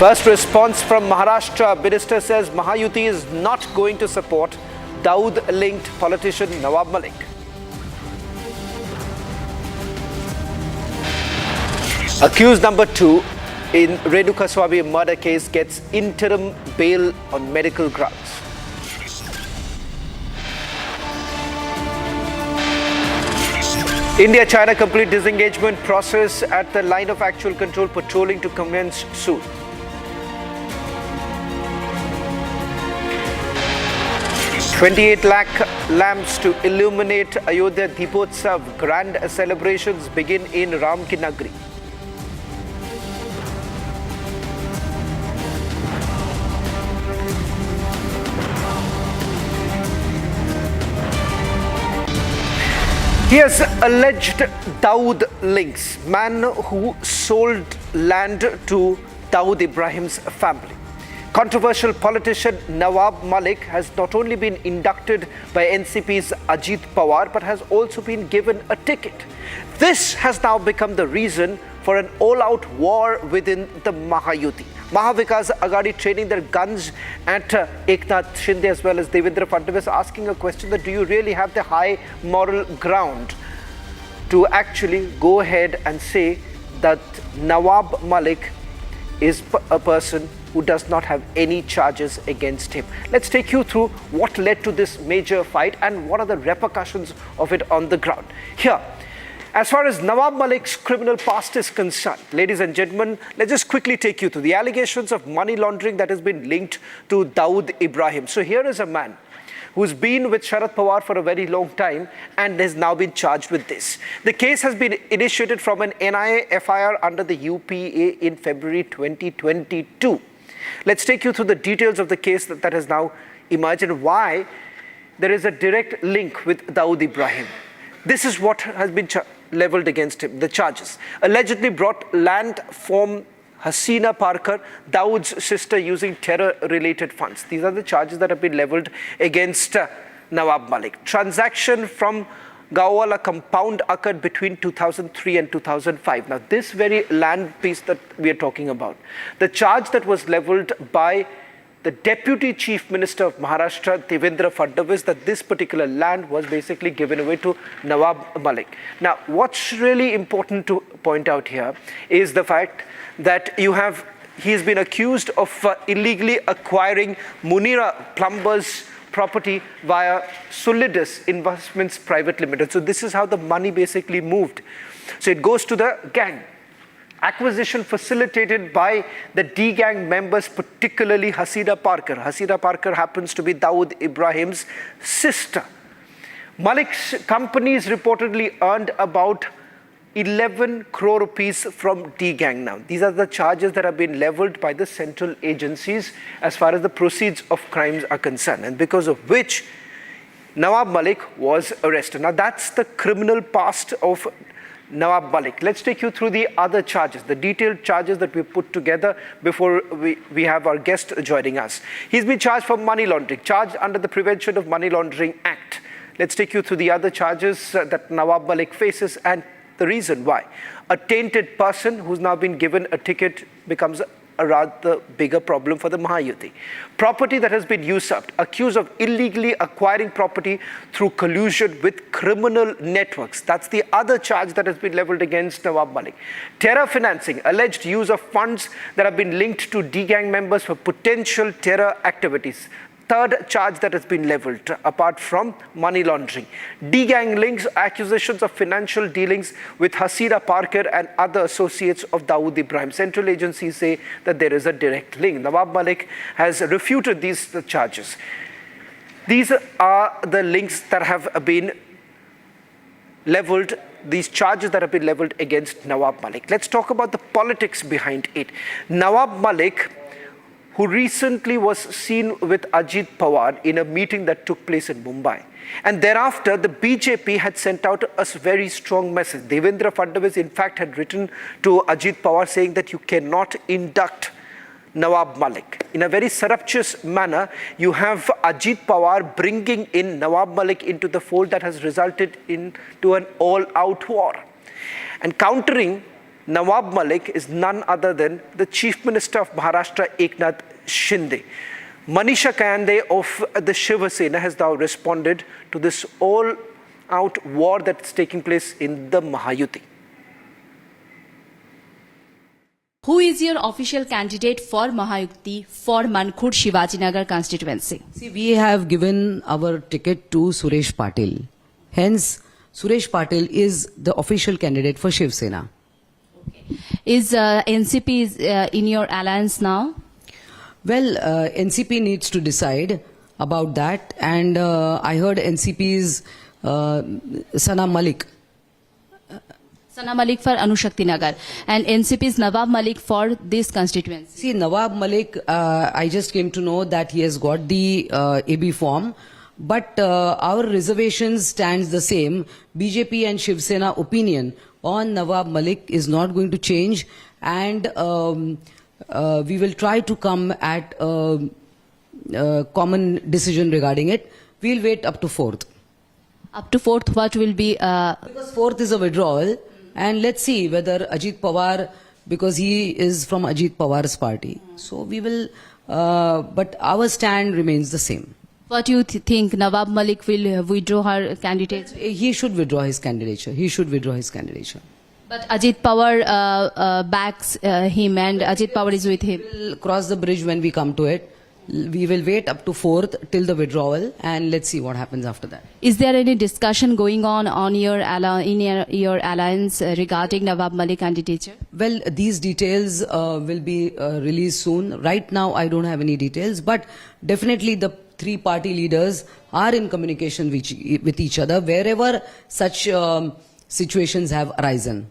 [SPEAKER 12] First response from Maharashtra. Minister says Mahayuti is not going to support Dawood-linked politician Nawab Malik. Accused number 2 in Renuka Swamy murder case gets interim bail on medical grounds. India-China complete disengagement process at the line of actual control, patrolling to commence soon. $28 lakh lamps to illuminate Ayodhya Deepotsav. Grand celebrations begin in Ram Ki Nagri. Here's alleged Dawood links. Man who sold land to Dawood Ibrahim's family. Controversial politician Nawab Malik has not only been inducted by NCP's Ajit Pawar but has also been given a ticket. This has now become the reason for an all-out war within the Mahayuti. Mahavikas Aghadi training their guns at Eknath Shinde as well as Devendra Fadnavis, asking a question that do you really have the high moral ground to actually go ahead and say that Nawab Malik is a person who does not have any charges against him. Let's take you through what led to this major fight and what are the repercussions of it on the ground. Here, as far as Nawab Malik's criminal past is concerned, ladies and gentlemen, let's just quickly take you through the allegations of money laundering that has been linked to Dawood Ibrahim. So here is a man who's been with Sharad Pawar for a very long time and has now been charged with this. The case has been initiated from an NIA FIR under the UPA in February 2022. Let's take you through the details of the case that has now emerged and why there is a direct link with Dawood Ibrahim. This is what has been leveled against him. The charges allegedly brought land from Hasina Parker, Dawood's sister, using terror-related funds. These are the charges that have been leveled against Nawab Malik. Transaction from Gawala compound occurred between 2003 and 2005. Now, this very land piece that we are talking about, the charge that was leveled by the Deputy Chief Minister of Maharashtra, Devendra Fadnavis, that this particular land was basically given away to Nawab Malik. Now, what's really important to point out here is the fact that he's been accused of illegally acquiring Munira Plumbers property via Solidus Investments Private Limited. So this is how the money basically moved. So it goes to the gang. Acquisition facilitated by the D-gang members, particularly Hasina Parker. Hasina Parker happens to be Dawood Ibrahim's sister. Malik's companies reportedly earned about 11 crore rupees from D-gang now. These are the charges that have been leveled by the central agencies as far as the proceeds of crimes are concerned, and because of which Nawab Malik was arrested. Now that's the criminal past of Nawab Malik. Let's take you through the other charges, the detailed charges that we put together before we have our guest joining us. He's been charged for money laundering, charged under the Prevention of Money Laundering Act. Let's take you through the other charges that Nawab Malik faces and the reason why. A tainted person who's now been given a ticket becomes
[SPEAKER 20] a rather bigger problem for the Mahayuti. Property that has been usurped, accused of illegally acquiring property through collusion with criminal networks. That's the other charge that has been leveled against Nawab Malik. Terror financing, alleged use of funds that have been linked to D-gang members for potential terror activities. Third charge that has been leveled, apart from money laundering. D-gang links, accusations of financial dealings with Hasina Parker and other associates of Dawood Ibrahim. Central agencies say that there is a direct link. Nawab Malik has refuted these charges. These are the links that have been leveled, these charges that have been leveled against Nawab Malik. Let's talk about the politics behind it. Nawab Malik, who recently was seen with Ajit Pawar in a meeting that took place in Mumbai. And thereafter, the BJP had sent out a very strong message. Devendra Fadnavis, in fact, had written to Ajit Pawar saying that you cannot induct Nawab Malik. In a very surreptitious manner, you have Ajit Pawar bringing in Nawab Malik into the fold that has resulted into an all-out war. And countering Nawab Malik is none other than the Chief Minister of Maharashtra, Eknath Shinde. Manisha Kayande of the Shiva Sena has now responded to this all-out war that's taking place in the Mahayuti.
[SPEAKER 6] Who is your official candidate for Mahayuti for Mankur Shivajinagar constituency?
[SPEAKER 2] See, we have given our ticket to Suresh Patil. Hence, Suresh Patil is the official candidate for Shiv Sena.
[SPEAKER 6] Is NCP in your alliance now?
[SPEAKER 2] Well, NCP needs to decide about that, and I heard NCP's Sana Malik.
[SPEAKER 6] Sana Malik for Anushakti Nagar, and NCP's Nawab Malik for this constituency.
[SPEAKER 2] See, Nawab Malik, I just came to know that he has got the AB form, but our reservations stands the same. BJP and Shiv Sena opinion on Nawab Malik is not going to change, and we will try to come at a common decision regarding it. We'll wait up to 4th.
[SPEAKER 6] Up to 4th, what will be?
[SPEAKER 2] Because 4th is a withdrawal, and let's see whether Ajit Pawar, because he is from Ajit Pawar's party. So we will, but our stand remains the same.
[SPEAKER 6] What do you think? Nawab Malik will withdraw her candidature?
[SPEAKER 2] He should withdraw his candidature. He should withdraw his candidature.
[SPEAKER 6] But Ajit Pawar backs him, and Ajit Pawar is with him.
[SPEAKER 2] We'll cross the bridge when we come to it. We will wait up to 4th till the withdrawal, and let's see what happens after that.
[SPEAKER 6] Is there any discussion going on your your alliance regarding Nawab Malik candidature?
[SPEAKER 2] Well, these details will be released soon. Right now, I don't have any details, but definitely the 3 party leaders are in communication with each other wherever such situations have arisen.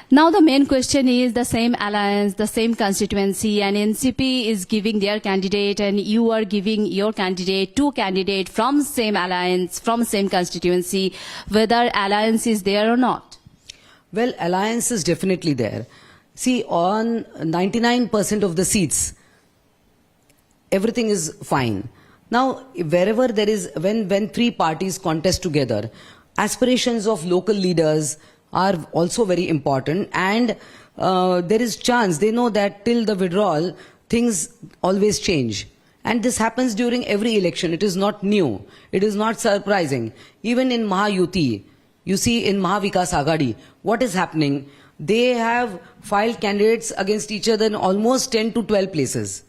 [SPEAKER 6] Now the main question is the same alliance, the same constituency, and NCP is giving their candidate and you are giving your candidate, 2 candidates from same alliance, from same constituency, whether alliance is there or not.
[SPEAKER 2] Well, alliance is definitely there. See, on 99% of the seats, everything is fine. Now, wherever there is, when 3 parties contest together, aspirations of local leaders are also very important, and there is chance, they know that till the withdrawal, things always change. And this happens during every election. It is not new. It is not surprising. Even in Mahayuti, you see in Mahavikas Agadi, what is happening? They have filed candidates against each other in almost 10 to 12 places.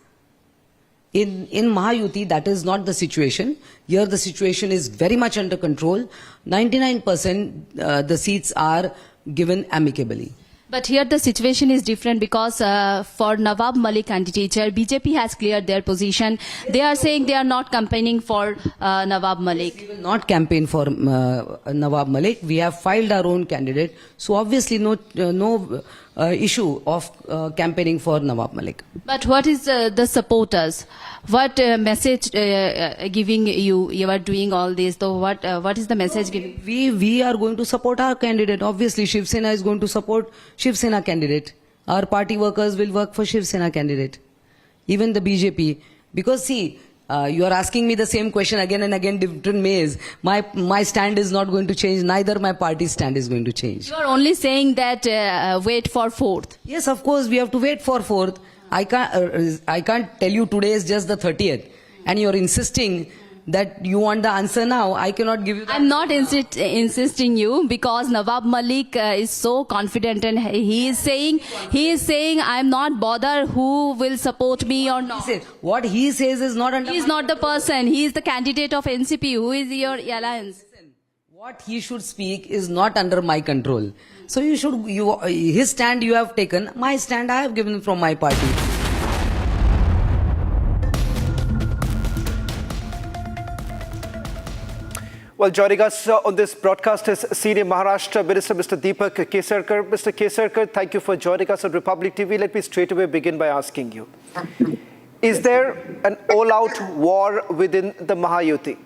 [SPEAKER 2] In Mahayuti, that is not the situation. Here the situation is very much under control. 99% the seats are given amicably.
[SPEAKER 6] But here the situation is different because for Nawab Malik candidature, BJP has cleared their position. They are saying they are not campaigning for Nawab Malik.
[SPEAKER 2] We will not campaign for Nawab Malik. We have filed our own candidate. So obviously no issue of campaigning for Nawab Malik.
[SPEAKER 6] But what is the supporters? What message giving you are doing all this? So what is the message giving?
[SPEAKER 2] We are going to support our candidate. Obviously Shiv Sena is going to support Shiv Sena candidate. Our party workers will work for Shiv Sena candidate. Even the BJP. Because see, You are asking me the same question again and again, different ways. My stand is not going to change. Neither my party's stand is going to change.
[SPEAKER 6] You are only saying that wait for 4th.
[SPEAKER 2] Yes, of course, we have to wait for 4th. I can't tell you today is just the 30th. And you're insisting that you want the answer now. I cannot give you the
[SPEAKER 6] I'm not insisting you, because Nawab Malik is so confident, and he is saying I'm not bothered who will support me or not.
[SPEAKER 2] What he says is not under.
[SPEAKER 6] He is not the person. He is the candidate of NCP. Who is your alliance?
[SPEAKER 2] What he should speak is not under my control. So his stand you have taken. My stand I have given from my party.
[SPEAKER 20] Well, joining us on this broadcast is Senior Maharashtra Minister Mr. Deepak Kesarkar. Mr. Kesarkar, thank you for joining us on Republic TV. Let me straight away begin by asking you, is there an all-out war within the Mahayuti?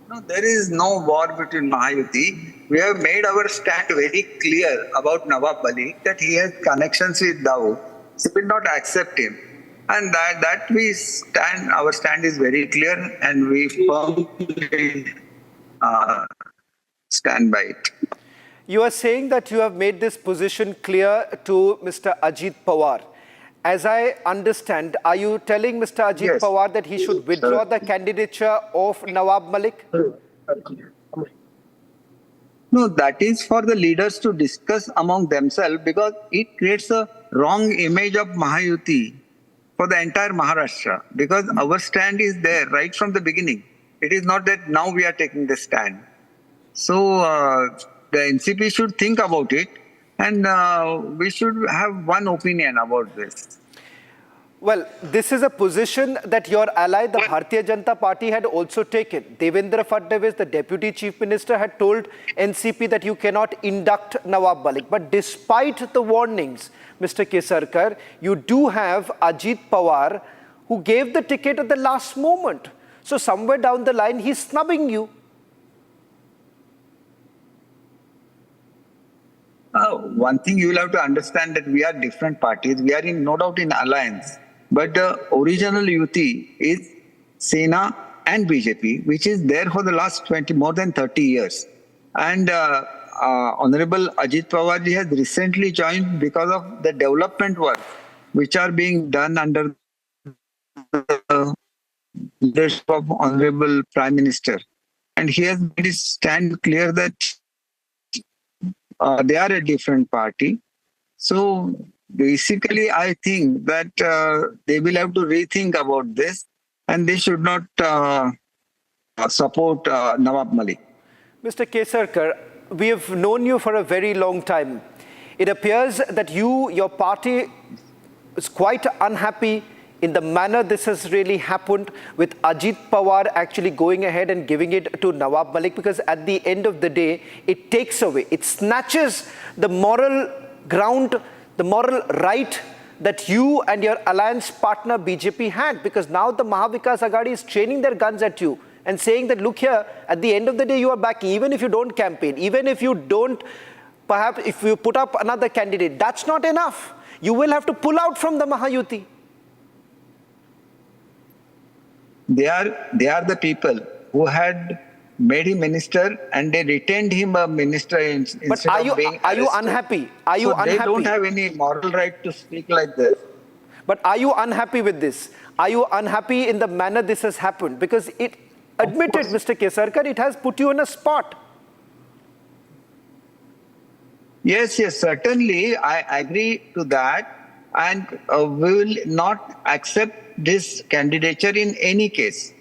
[SPEAKER 21] No, there is no war between Mahayuti. We have made our stand very clear about Nawab Malik, that he has connections with Dawood. So we will not accept him. And that we stand, our stand is very clear, and we firmly stand by it.
[SPEAKER 20] You are saying that you have made this position clear to Mr. Ajit Pawar. As I understand, are you telling Mr. Ajit Pawar that he should withdraw the candidature of Nawab Malik?
[SPEAKER 21] No, that is for the leaders to discuss among themselves, because it creates a wrong image of Mahayuti for the entire Maharashtra, because our stand is there right from the beginning. It is not that now we are taking the stand. So the NCP should think about it, and we should have one opinion about this.
[SPEAKER 20] Well, this is a position that your ally, the Bharatiya Janata Party, had also taken. Devendra Fadnavis, the Deputy Chief Minister, had told NCP that you cannot induct Nawab Malik. But despite the warnings, Mr. Kesarkar, you do have Ajit Pawar, who gave the ticket at the last moment. So somewhere down the line, he's snubbing you.
[SPEAKER 21] One thing you will have to understand, that we are different parties. We are no doubt in alliance. But the original Yuti is Sena and BJP, which is there for the last more than 30 years. And Honorable Ajit Pawar ji has recently joined because of the development work which are being done under the leadership of Honorable Prime Minister. And he has made his stand clear that they are a different party. So basically, I think that they will have to rethink about this, and they should not support Nawab Malik.
[SPEAKER 20] Mr. Kesarkar, we have known you for a very long time. It appears that your party is quite unhappy in the manner this has really happened, with Ajit Pawar actually going ahead and giving it to Nawab Malik, because at the end of the day, it takes away, it snatches the moral ground, the moral right that you and your alliance partner BJP had, because now the Mahavikas Aghadi is training their guns at you and saying that, look here, at the end of the day, you are back, even if you don't campaign, even if you don't, perhaps if you put up another candidate, that's not enough. You will have to pull out from the Mahayuti.
[SPEAKER 21] They are the people who had made him minister, and they retained him a minister instead of being arrested.
[SPEAKER 20] Are you unhappy? Are you unhappy?
[SPEAKER 21] They don't have any moral right to speak like this.
[SPEAKER 20] But are you unhappy with this? Are you unhappy in the manner this has happened? Because it, admitted, Mr. Kesarkar, it has put you in a spot.
[SPEAKER 21] Yes, certainly. I agree to that. And we will not accept this candidature in any case.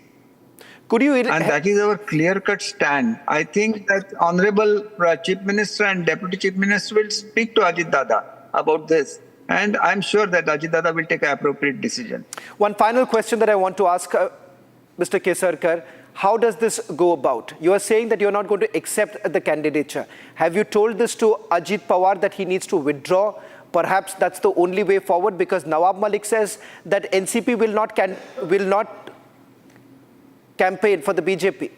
[SPEAKER 21] And that is our clear-cut stand. I think that Honorable Chief Minister and Deputy Chief Minister will speak to Ajit Dada about this. And I'm sure that Ajit Dada will take an appropriate decision.
[SPEAKER 20] One final question that I want to ask Mr. Kesarkar. How does this go about? You are saying that you're not going to accept the candidature. Have you told this to Ajit Pawar that he needs to withdraw? Perhaps that's the only way forward, because Nawab Malik says that NCP will not campaign for the BJP.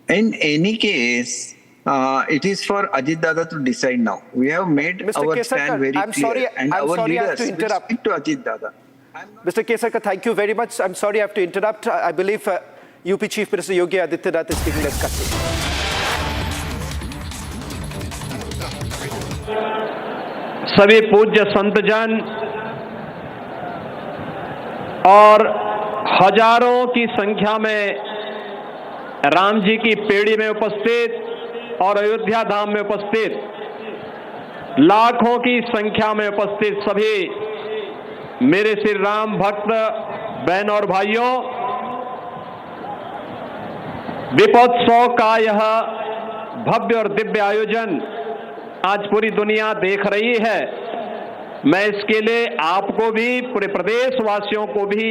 [SPEAKER 21] In any case, it is for Ajit Dada to decide now. We have made
[SPEAKER 20] Mr.
[SPEAKER 21] our
[SPEAKER 20] Kesarkar,
[SPEAKER 21] stand very
[SPEAKER 20] I'm
[SPEAKER 21] clear,
[SPEAKER 20] sorry,
[SPEAKER 21] and
[SPEAKER 20] I'm
[SPEAKER 21] our
[SPEAKER 20] sorry I have
[SPEAKER 21] leaders
[SPEAKER 20] to
[SPEAKER 21] will
[SPEAKER 20] interrupt.
[SPEAKER 21] speak to Ajit Dada.
[SPEAKER 20] Mr. Kesarkar, thank you very much. I'm sorry I have to interrupt. I believe UP Chief Minister Yogi Adityanath is speaking. Let's cut to it.
[SPEAKER 4] सभी पूज्य संतजन और हजारों की संख्या में राम जी की पेड़ी में उपस्थित और अयोध्या धाम में उपस्थित लाखों की संख्या में उपस्थित सभी मेरे श्री राम भक्त बहन और भाइयों, दीपोत्सव का यह भव्य और दिव्य आयोजन आज पूरी दुनिया देख रही है। मैं इसके लिए आपको भी, पूरे प्रदेश वासियों को भी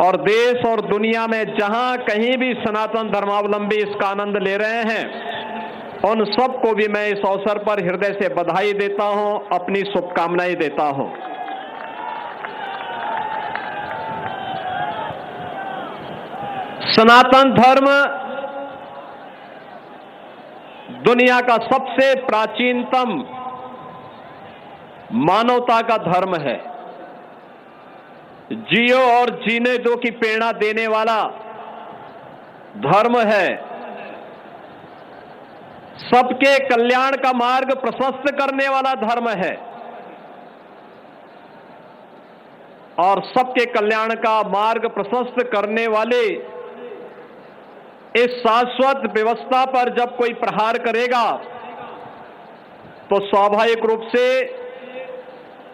[SPEAKER 4] और देश और दुनिया में जहां कहीं भी सनातन धर्मावलंबी इसका आनंद ले रहे हैं, उन सबको भी मैं इस अवसर पर हृदय से बधाई देता हूं, अपनी शुभकामनाएं देता हूं। सनातन धर्म दुनिया का सबसे प्राचीनतम मानवता का धर्म है। जियो और जीने दो की प्रेरणा देने वाला धर्म है। सबके कल्याण का मार्ग प्रशस्त करने वाला धर्म है और सबके कल्याण का मार्ग प्रशस्त करने वाले इस शाश्वत व्यवस्था पर जब कोई प्रहार करेगा तो स्वाभाविक रूप से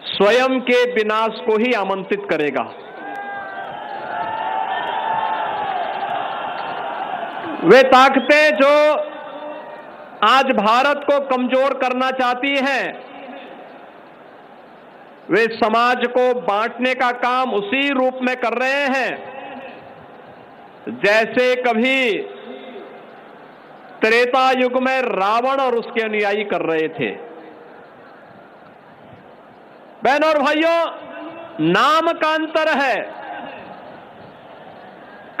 [SPEAKER 4] स्वयं के विनाश को ही आमंत्रित करेगा। वे ताकतें जो आज भारत को कमजोर करना चाहती हैं, वे समाज को बांटने का काम उसी रूप में कर रहे हैं जैसे कभी त्रेता युग में रावण और उसके अनुयायी कर रहे थे। बहनों और भाइयों, नाम का अंतर है।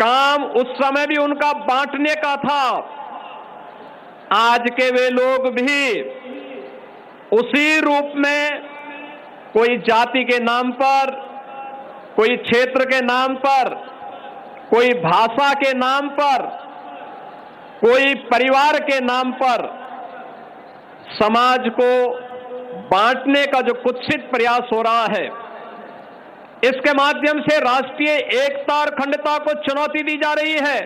[SPEAKER 4] काम उस समय भी उनका बांटने का था, आज के वे लोग भी उसी रूप में कोई जाति के नाम पर, कोई क्षेत्र के नाम पर, कोई भाषा के नाम पर, कोई परिवार के नाम पर समाज को बांटने का जो कुत्सित प्रयास हो रहा है, इसके माध्यम से राष्ट्रीय एकता और अखंडता को चुनौती दी जा रही है।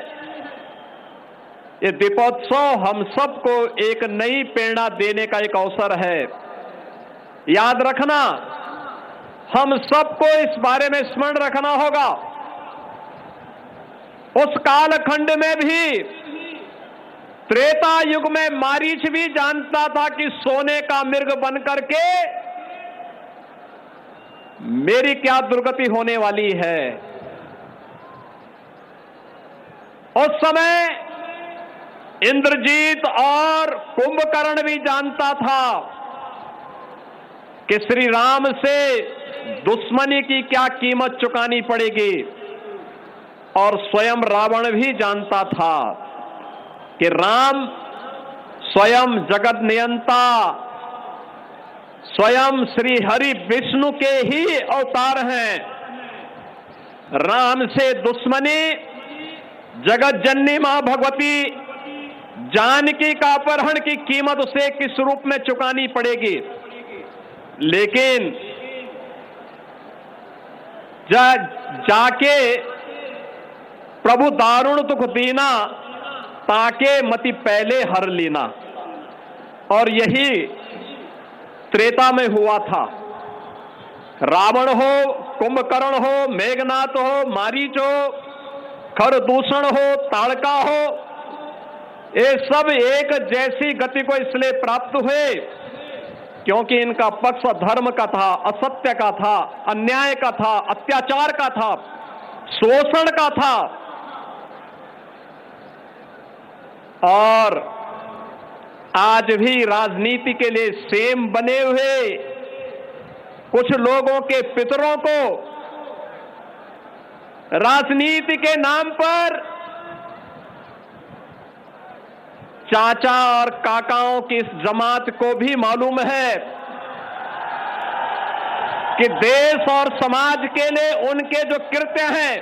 [SPEAKER 4] ये दीपोत्सव हम सबको एक नई प्रेरणा देने का एक अवसर है। याद रखना, हम सबको इस बारे में स्मरण रखना होगा, उस कालखंड में भी, त्रेता युग में मारीच भी जानता था कि सोने का मृग बनकर के मेरी क्या दुर्गति होने वाली है। उस समय इंद्रजीत और कुंभकर्ण भी जानता था कि श्री राम से दुश्मनी की क्या कीमत चुकानी पड़ेगी, और स्वयं रावण भी जानता था कि राम स्वयं जगत नियंता, स्वयं श्री हरि विष्णु के ही अवतार हैं। राम से दुश्मनी जगत जननी मां भगवती जानकी का अपहरण की कीमत उसे किस रूप में चुकानी पड़ेगी। लेकिन जाके प्रभु दारुण दुख दीना, ताके मति पहले हर लीना, और यही त्रेता में हुआ था। रावण हो, कुंभकर्ण हो, मेघनाथ हो, मारीच हो, खरदूषण हो, ताड़का हो, ये सब एक जैसी गति को इसलिए प्राप्त हुए क्योंकि इनका पक्ष धर्म का था, असत्य का था, अन्याय का था, अत्याचार का था, शोषण का था। और आज भी राजनीति के लिए सेम बने हुए कुछ लोगों के पितरों को राजनीति के नाम पर चाचा और काकाओं की इस जमात को भी मालूम है कि देश और समाज के लिए उनके जो कृत्य हैं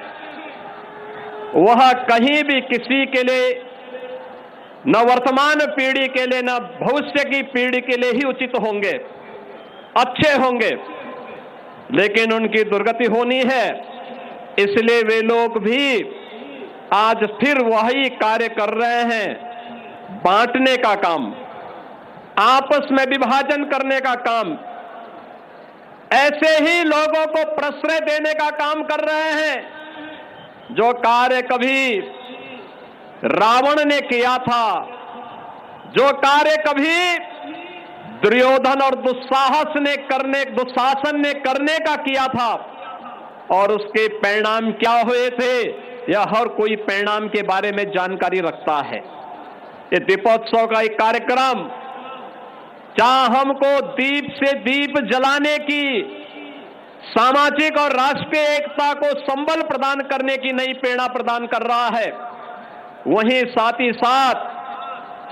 [SPEAKER 4] वह कहीं भी किसी के लिए, न वर्तमान पीढ़ी के लिए न भविष्य की पीढ़ी के लिए ही उचित होंगे, अच्छे होंगे, लेकिन उनकी दुर्गति होनी है। इसलिए वे लोग भी आज फिर वही कार्य कर रहे हैं, बांटने का काम, आपस में विभाजन करने का काम, ऐसे ही लोगों को प्रश्रय देने का काम कर रहे हैं जो कार्य कभी रावण ने किया था, जो कार्य कभी दुर्योधन और दुशासन ने करने का किया था, और उसके परिणाम क्या हुए थे यह हर कोई परिणाम के बारे में जानकारी रखता है। ये दीपोत्सव का एक कार्यक्रम जहां हमको दीप से दीप जलाने की, सामाजिक और राष्ट्रीय एकता को संबल प्रदान करने की नई प्रेरणा प्रदान कर रहा है, वहीं साथ ही साथ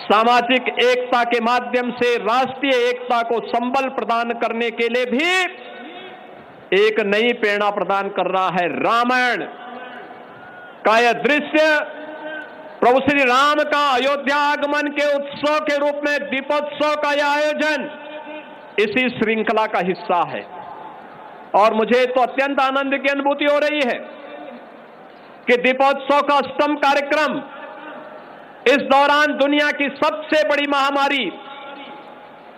[SPEAKER 4] सामाजिक एकता के माध्यम से राष्ट्रीय एकता को संबल प्रदान करने के लिए भी एक नई प्रेरणा प्रदान कर रहा है। रामायण का यह दृश्य, प्रभु श्री राम का अयोध्या आगमन के उत्सव के रूप में दीपोत्सव का यह आयोजन इसी श्रृंखला का हिस्सा है, और मुझे तो अत्यंत आनंद की अनुभूति हो रही है कि दीपोत्सव का 8वां कार्यक्रम, इस दौरान दुनिया की सबसे बड़ी महामारी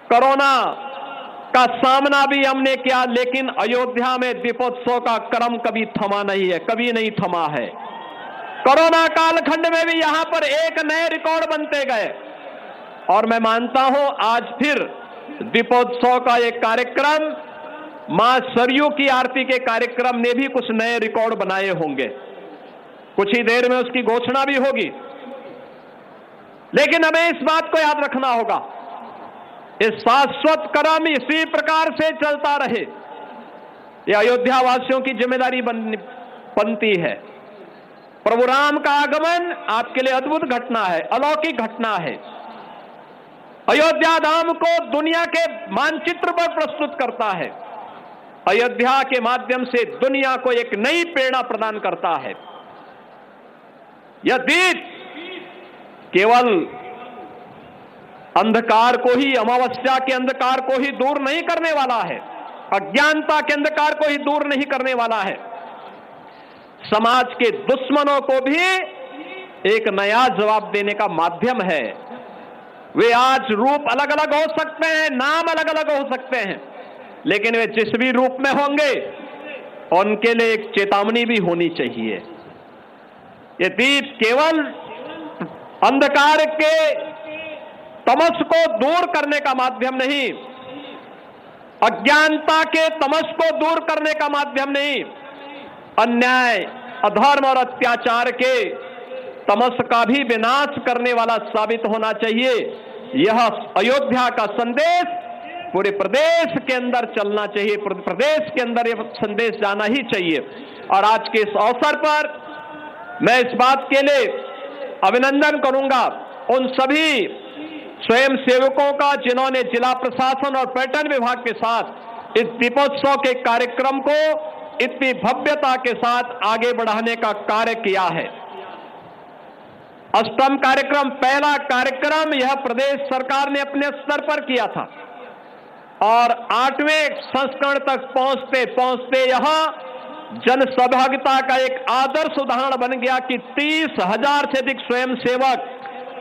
[SPEAKER 4] कोरोना का सामना भी हमने किया, लेकिन अयोध्या में दीपोत्सव का क्रम कभी थमा नहीं है, कभी नहीं थमा है। कोरोना कालखंड में भी यहां पर एक नए रिकॉर्ड बनते गए, और मैं मानता हूं आज फिर दीपोत्सव का एक कार्यक्रम, मां सरयू की आरती के कार्यक्रम ने भी कुछ नए रिकॉर्ड बनाए होंगे। कुछ ही देर में उसकी घोषणा भी होगी, लेकिन हमें इस बात को याद रखना होगा, इस शाश्वत क्रम इसी प्रकार से चलता रहे, यह अयोध्या वासियों की जिम्मेदारी बनती है। प्रभु राम का आगमन आपके लिए अद्भुत घटना है, अलौकिक घटना है। अयोध्या धाम को दुनिया के मानचित्र पर प्रस्तुत करता है, अयोध्या के माध्यम से दुनिया को एक नई प्रेरणा प्रदान करता है। यह दीप केवल अंधकार को ही, अमावस्या के अंधकार को ही दूर नहीं करने वाला है, अज्ञानता के अंधकार को ही दूर नहीं करने वाला है, समाज के दुश्मनों को भी एक नया जवाब देने का माध्यम है। वे आज रूप अलग अलग हो सकते हैं, नाम अलग अलग हो सकते हैं, लेकिन वे जिस भी रूप में होंगे उनके लिए एक चेतावनी भी होनी चाहिए। ये दीप केवल अंधकार के तमस को दूर करने का माध्यम नहीं, अज्ञानता के तमस को दूर करने का माध्यम नहीं, अन्याय, अधर्म और अत्याचार के तमस का भी विनाश करने वाला साबित होना चाहिए। यह अयोध्या का संदेश पूरे प्रदेश के अंदर चलना चाहिए, पूरे प्रदेश के अंदर यह संदेश जाना ही चाहिए। और आज के इस अवसर पर मैं इस बात के लिए अभिनंदन करूंगा उन सभी स्वयं सेवकों का जिन्होंने जिला प्रशासन और पर्यटन विभाग के साथ इस दीपोत्सव के कार्यक्रम को इतनी भव्यता के साथ आगे बढ़ाने का कार्य किया है। 8वां कार्यक्रम, पहला कार्यक्रम यह प्रदेश सरकार ने अपने स्तर पर किया था, और 8वें संस्करण तक पहुंचते पहुंचते यहां जन सहभागिता का एक आदर्श उदाहरण बन गया कि 30,000 से अधिक स्वयंसेवक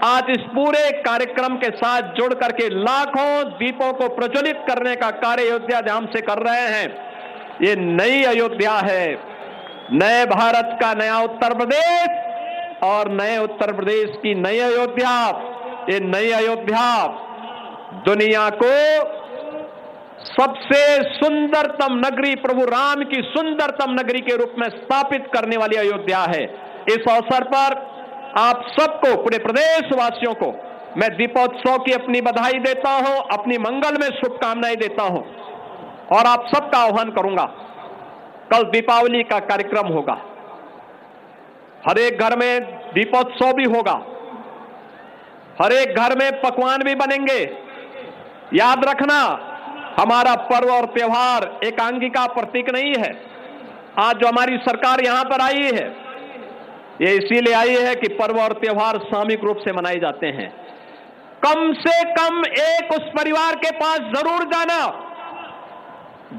[SPEAKER 4] आज इस पूरे कार्यक्रम के साथ जुड़ करके लाखों दीपों को प्रज्वलित करने का कार्य अयोध्या धाम से कर रहे हैं। ये नई अयोध्या है, नए भारत का नया उत्तर प्रदेश और नए उत्तर प्रदेश की नई अयोध्या। ये नई अयोध्या दुनिया को सबसे सुंदरतम नगरी, प्रभु राम की सुंदरतम नगरी के रूप में स्थापित करने वाली अयोध्या है। इस अवसर पर आप सबको, पूरे प्रदेशवासियों को मैं दीपोत्सव की अपनी बधाई देता हूं, अपनी मंगल में शुभकामनाएं देता हूं, और आप सबका आह्वान करूंगा। कल दीपावली का कार्यक्रम होगा, हर एक घर में दीपोत्सव भी होगा, हर एक घर में पकवान भी बनेंगे। याद रखना, हमारा पर्व और त्योहार एकांगी का प्रतीक नहीं है। आज जो हमारी सरकार यहां पर आई है, ये इसीलिए आई है कि पर्व और त्योहार सामूहिक रूप से मनाए जाते हैं। कम से कम एक उस परिवार के पास जरूर जाना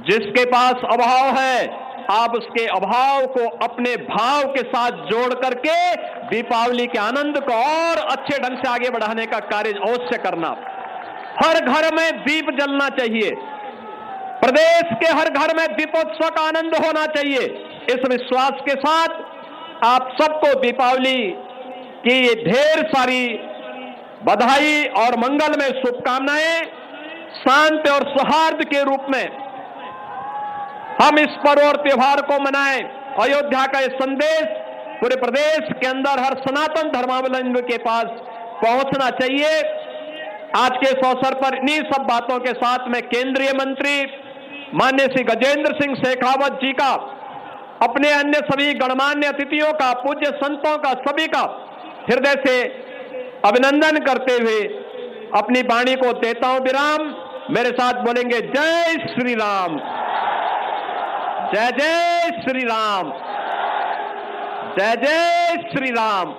[SPEAKER 4] जिसके पास अभाव है। आप उसके अभाव को अपने भाव के साथ जोड़ करके दीपावली के आनंद को और अच्छे ढंग से आगे बढ़ाने का कार्य अवश्य करना। हर घर में दीप जलना चाहिए। प्रदेश के हर घर में दीपोत्सव का आनंद होना चाहिए। इस विश्वास के साथ आप सबको दीपावली की ढेर सारी बधाई और मंगलमय शुभकामनाएं। शांति और सौहार्द के रूप में हम इस पर्व और त्योहार को मनाएं। अयोध्या का यह संदेश पूरे प्रदेश के अंदर हर सनातन धर्मावलंबी के पास पहुंचना चाहिए। आज के इस अवसर पर इन्हीं सब बातों के साथ में केंद्रीय मंत्री माननीय श्री गजेंद्र सिंह शेखावत जी का, अपने अन्य सभी गणमान्य अतिथियों का, पूज्य संतों का, सभी का हृदय से अभिनंदन करते हुए अपनी वाणी को देता हूं विराम। मेरे साथ बोलेंगे जय श्री राम, जय जय श्री राम, जय जय Shri Ram.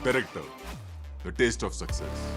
[SPEAKER 5] Director, The Taste of Success.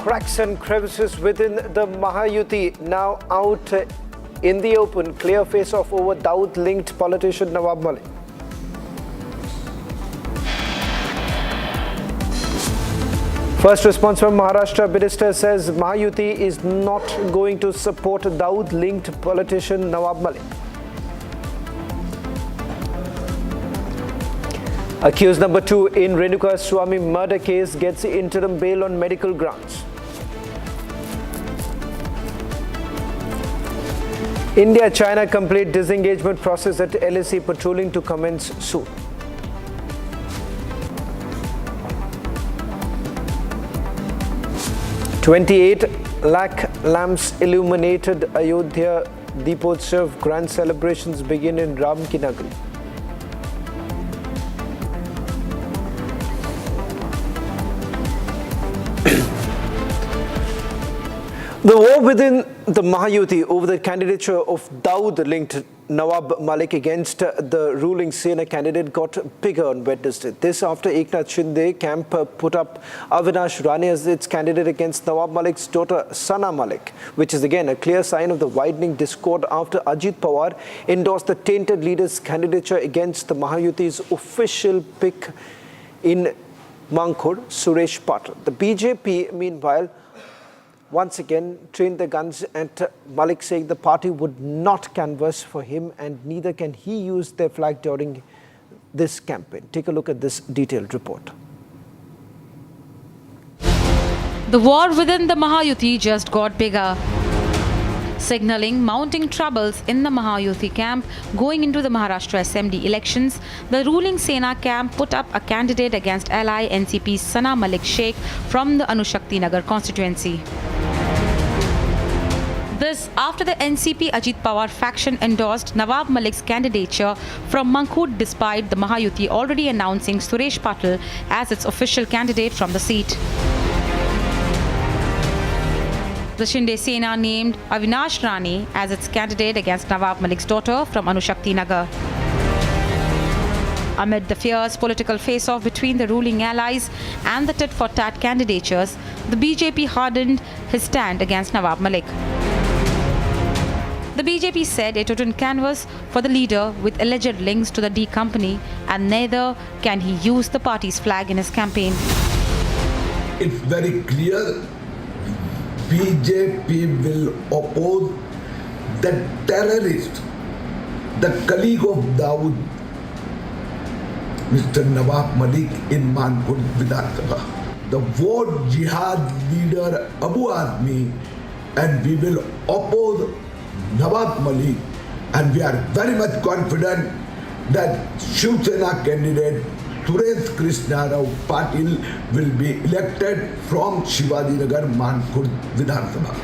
[SPEAKER 20] cracks and crevices within the Mahayuti now out in the open. Clear face-off over Dawood-linked politician Nawab Malik. First response from Maharashtra minister says Mahayuti is not going to support Dawood-linked politician Nawab Malik. Accused number 2 in Renuka Swamy murder case gets interim bail on medical grounds. India-China complete disengagement process at LAC patrolling to commence soon. $28 lakh lamps illuminated Ayodhya Deepotsav grand celebrations begin in Ram Ki Nagari. The war within the Mahayuti over the candidature of Dawood-linked Nawab Malik against the ruling Sena candidate got bigger on Wednesday. This after Eknath Shinde camp put up Avinash Rane as its candidate against Nawab Malik's daughter Sana Malik, which is again a clear sign of the widening discord after Ajit Pawar endorsed the tainted leader's candidature against the Mahayuti's official pick in Mankhur, Suresh Patil. The BJP, meanwhile, once again trained the guns at Malik, saying the party would not canvass for him and neither can he use their flag during this campaign. Take a look at this detailed report.
[SPEAKER 1] The war within the Mahayuti just got bigger, signaling mounting troubles in the Mahayuti camp going into the Maharashtra Assembly elections. The ruling Sena camp put up a candidate against ally NCP's Sana Malik Sheikh from the Anushakti Nagar constituency. This after the NCP Ajit Pawar faction endorsed Nawab Malik's candidature from Mankhur despite the Mahayuti already announcing Suresh Patil as its official candidate from the seat. The Shinde Sena named Avinash Rane as its candidate against Nawab Malik's daughter from Anushakti Nagar. Amid the fierce political face-off between the ruling allies and the tit-for-tat candidatures, the BJP hardened his stand against Nawab Malik. The BJP said it wouldn't canvass for the leader with alleged links to the D company and neither can he use the party's flag in his campaign.
[SPEAKER 22] It's very clear BJP will oppose the terrorist, the colleague of Dawood, Mr. Nawab Malik in Mankhur Vidhan Sabha. The vote jihad leader Abu Azmi, and we will oppose Nawab Malik, and we are very much confident that Shiv Sena candidate Suresh Krishna Rao Patil will be elected from Shivaji Nagar Mankhur Vidhan Sabha.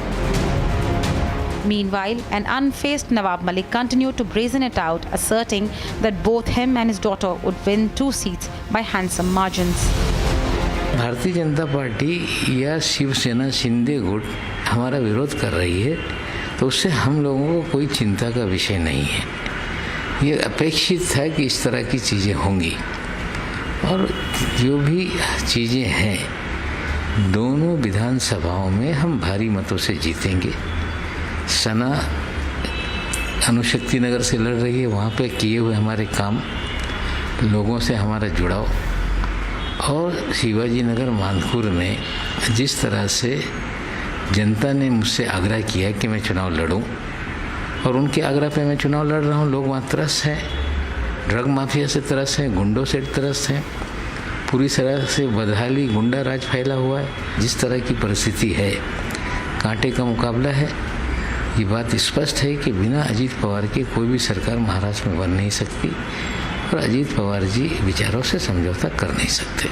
[SPEAKER 1] Meanwhile, an unfazed Nawab Malik continued to brazen it out, asserting that both him and his daughter would win 2 seats by handsome margins.
[SPEAKER 23] Bharatiya Janata party या शिवसेना शिंदे गुट हमारा विरोध कर रही है तो उससे हम लोगों को कोई चिंता का विषय नहीं है। ये अपेक्षित था कि इस तरह की चीज़ें होंगी और जो भी चीज़ें हैं दोनों विधानसभाओं में हम भारी मतों से जीतेंगे। सना अनुशक्ति नगर से लड़ रही है, वहाँ पे किए हुए हमारे काम, लोगों से हमारा जुड़ाव और शिवाजी नगर मानखुर में जिस तरह से जनता ने मुझसे आग्रह किया कि मैं चुनाव लड़ूं और उनके आग्रह पे मैं चुनाव लड़ रहा हूं। लोग वहाँ त्रस्त हैं, ड्रग माफिया से त्रस्त हैं, गुंडों से त्रस्त हैं, पूरी तरह से बदहाली गुंडा राज फैला हुआ है। जिस तरह की परिस्थिति है, कांटे का मुकाबला है। ये बात स्पष्ट है कि बिना अजीत पवार के कोई भी सरकार महाराष्ट्र में बन नहीं सकती और अजीत पवार जी विचारों से समझौता कर नहीं सकते।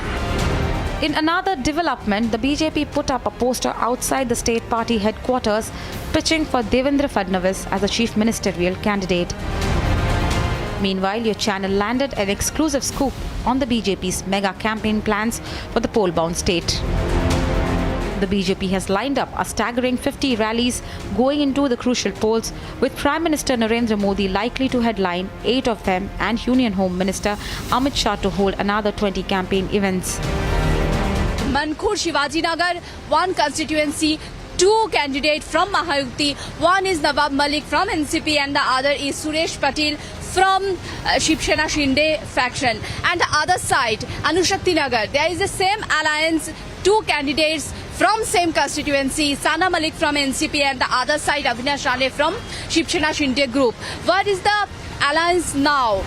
[SPEAKER 1] In another development, the BJP put up a poster outside the state party headquarters pitching for Devendra Fadnavis as a chief ministerial candidate. Meanwhile, your channel landed an exclusive scoop on the BJP's mega campaign plans for the poll-bound state. The BJP has lined up a staggering 50 rallies going into the crucial polls, with Prime Minister Narendra Modi likely to headline 8 of them and Union Home Minister Amit Shah to hold another 20 campaign events.
[SPEAKER 6] Mankur Shivaji Nagar, one constituency, two candidates from Mahayuti. One is Nawab Malik from NCP and the other is Suresh Patil from Shiv Sena Shinde faction. And the other side, Anushakti Nagar, there is the same alliance, two candidates from same constituency, Sana Malik from NCP and the other side, Avinash Rane from Shiv Sena Shinde group. What is the alliance now?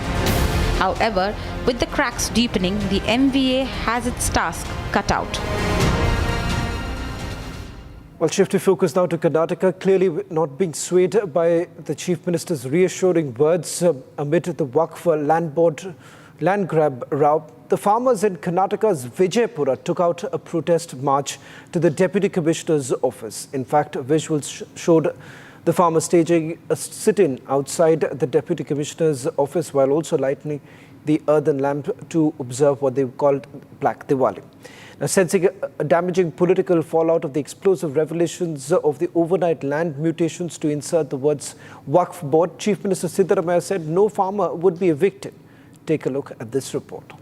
[SPEAKER 1] However, with the cracks deepening, the MVA has its task cut out.
[SPEAKER 7] Well, shifting focus now to Karnataka, clearly not being swayed by the Chief Minister's reassuring words amid the Waqf land grab row. The farmers in Karnataka's Vijaypura took out a protest march to the Deputy Commissioner's office. In fact, visuals showed the farmers staging a sit-in outside the Deputy Commissioner's office while also lighting the earthen lamp to observe what they called Black Diwali. Now, sensing a damaging political fallout of the explosive revelations of the overnight land mutations to insert the words Waqf board, Chief Minister Siddaramaiah said no farmer would be evicted. Take a look at this report.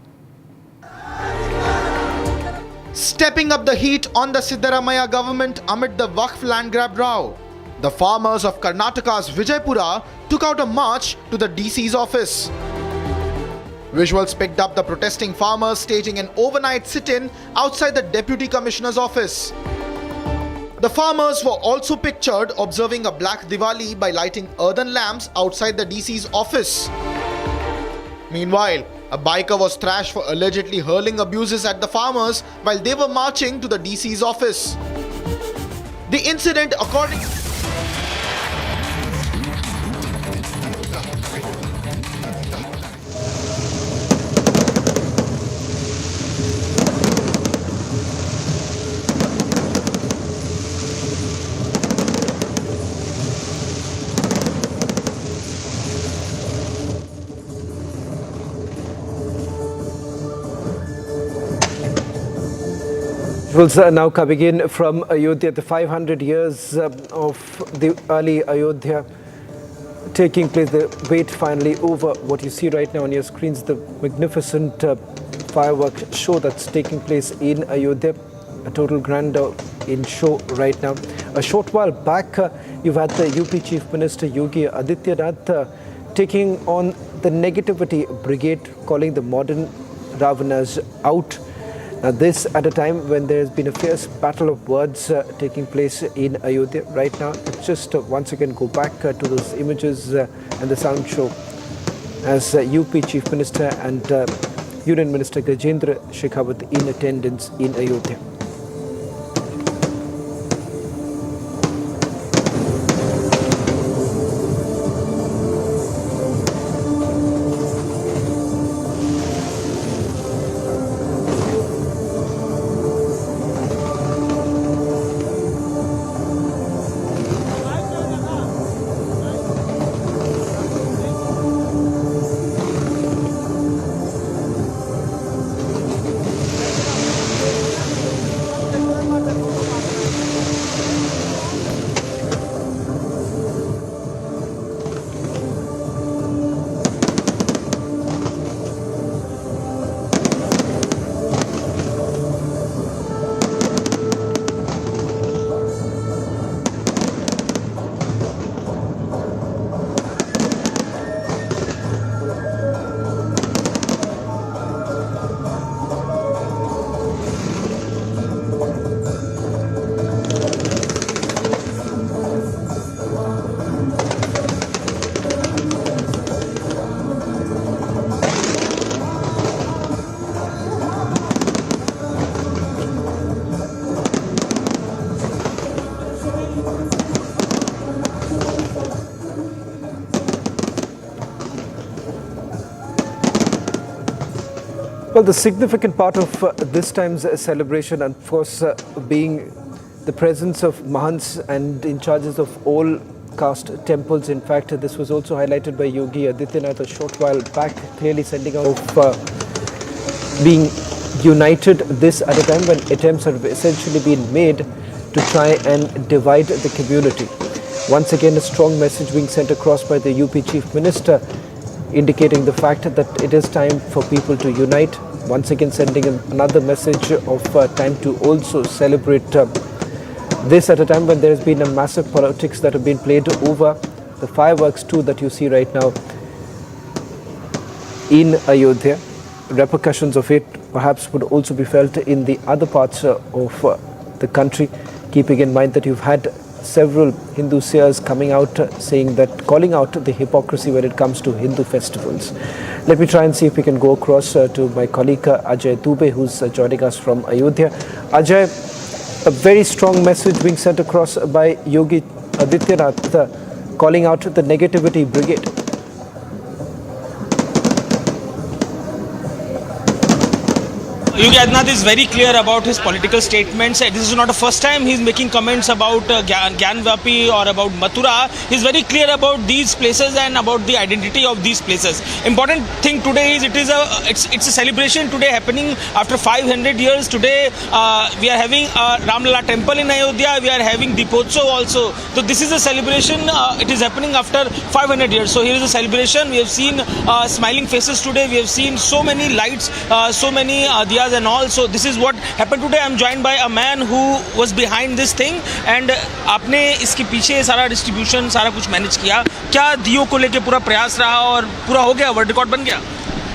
[SPEAKER 8] Stepping up the heat on the Siddaramaiah government amid the Waqf land grab row, the farmers of Karnataka's Vijaypura took out a march to the DC's office. Visuals picked up the protesting farmers staging an overnight sit-in outside the Deputy Commissioner's office. The farmers were also pictured observing a Black Diwali by lighting earthen lamps outside the DC's office. Meanwhile, a biker was thrashed for allegedly hurling abuses at the farmers while they were marching to the DC's office. The incident, according
[SPEAKER 7] Visuals are now coming in from Ayodhya, the 500 years of the early Ayodhya taking place, the wait finally over. What you see right now on your screens, the magnificent firework show that's taking place in Ayodhya, a total grandeur in show right now. A short while back, you've had the UP Chief Minister Yogi Adityanath taking on the negativity brigade, calling the modern Ravanas out. Now this at a time when there has been a fierce battle of words taking place in Ayodhya. Right now, let's just once again go back to those images and the sound show as UP Chief Minister and Union Minister Gajendra Shekhawat in attendance in Ayodhya. Well, the significant part of this time's celebration, and of course, being the presence of Mahants and in charges of all caste temples. In fact, this was also highlighted by Yogi Adityanath a short while back, clearly sending out of being united. This at a time when attempts have essentially been made to try and divide the community. Once again, a strong message being sent across by the UP Chief Minister, indicating the fact that it is time for people to unite once again sending another message of time to also celebrate this at a time when there has been a massive politics that have been played over the fireworks too that you see right now in Ayodhya. Repercussions of it perhaps would also be felt in the other parts of the country, keeping in mind that you've had several Hindu seers coming out calling out the hypocrisy when it comes to Hindu festivals. Let me try and see if we can go across to my colleague Ajay Dubey, who's joining us from Ayodhya. Ajay, a very strong message being sent across by Yogi Adityanath calling out the negativity brigade.
[SPEAKER 15] Yogi Adityanath is very clear about his political statements. This is not the first time he's making comments about Gyanvapi or about Mathura. He's very clear about these places and about the identity of these places. Important thing today is it's a celebration today happening after 500 years. Today we are having Ramlala temple in Ayodhya. We are having Deepotsav also. So this is a celebration. It is happening after 500 years. So here is a celebration. We have seen smiling faces today. We have seen so many lights, so many diyas and all. So this is what happened today. I am joined by a man who was behind this thing and आपने इसके पीछे सारा distribution सारा कुछ manage किया. क्या दियो को लेके पूरा प्रयास रहा और पूरा हो गया, वर्ल्ड रिकॉर्ड बन गया?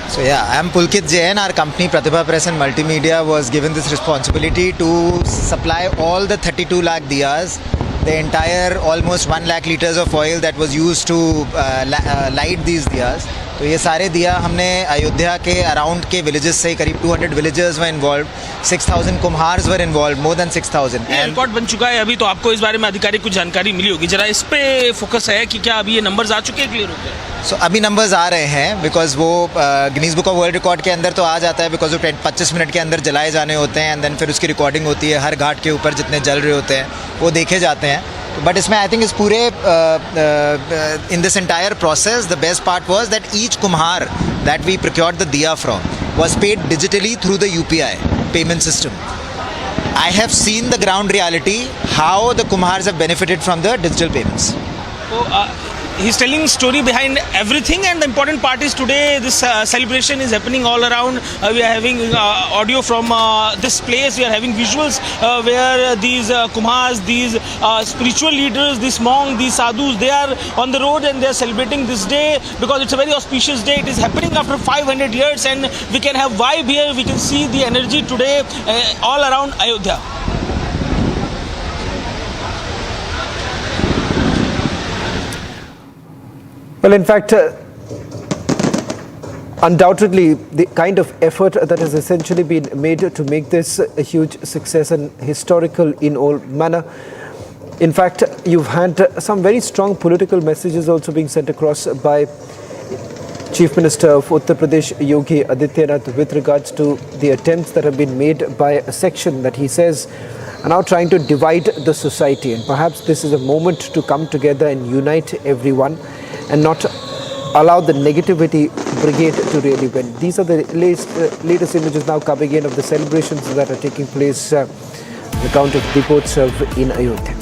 [SPEAKER 9] So yeah, I am Pulkit Jain. Our company Pratibha Press and Multimedia was given this responsibility to supply all the 32 lakh diyas, the entire almost 1 lakh liters of oil that was used to light these diyas. तो ये सारे दिया हमने अयोध्या के around के villages से, करीब 200 villages वर involve, 6000 कुम्हार्स वर involve, more than 6000.
[SPEAKER 15] Record बन चुका है अभी, तो आपको इस बारे में आधिकारिक कुछ जानकारी मिली होगी. जरा इस पे फोकस है कि क्या अभी ये नंबर्स आ चुके हैं, क्लियर हो गए?
[SPEAKER 9] सो अभी नंबर्स आ रहे हैं बिकॉज वो Guinness book of world record के अंदर तो आ जाता है बिकॉज वो 25 मिनट के अंदर जलाए जाने होते हैं एंड देन फिर उसकी रिकॉर्डिंग होती है. हर घाट के ऊपर जितने जल रहे होते हैं वो देखे जाते हैं. बट इसमें आई थिंक इस पूरे in this entire process the best part was that each कुम्हार that we procured the diya from was paid digitally through the UPI payment system. I have seen the ground reality, how the Kumhars have benefited from the digital payments.
[SPEAKER 15] So, he's telling story behind everything, and the important part is today this celebration is happening all around. We are having audio from this place. We are having visuals where these Kumhars, these spiritual leaders, these monks, these sadhus, they are on the road and they are celebrating this day because it's a very auspicious day. It is happening after 500 years and we can have vibe here. We can see the energy today all around Ayodhya.
[SPEAKER 7] Well, in fact, undoubtedly, the kind of effort that has essentially been made to make this a huge success and historical in all manner. In fact, you've had some very strong political messages also being sent across by Chief Minister of Uttar Pradesh, Yogi Adityanath, with regards to the attempts that have been made by a section that he says are now trying to divide the society. And perhaps this is a moment to come together and unite everyone and not allow the negativity brigade to really win. These are the latest images now coming in of the celebrations that are taking place on account of Deepotsav in Ayodhya.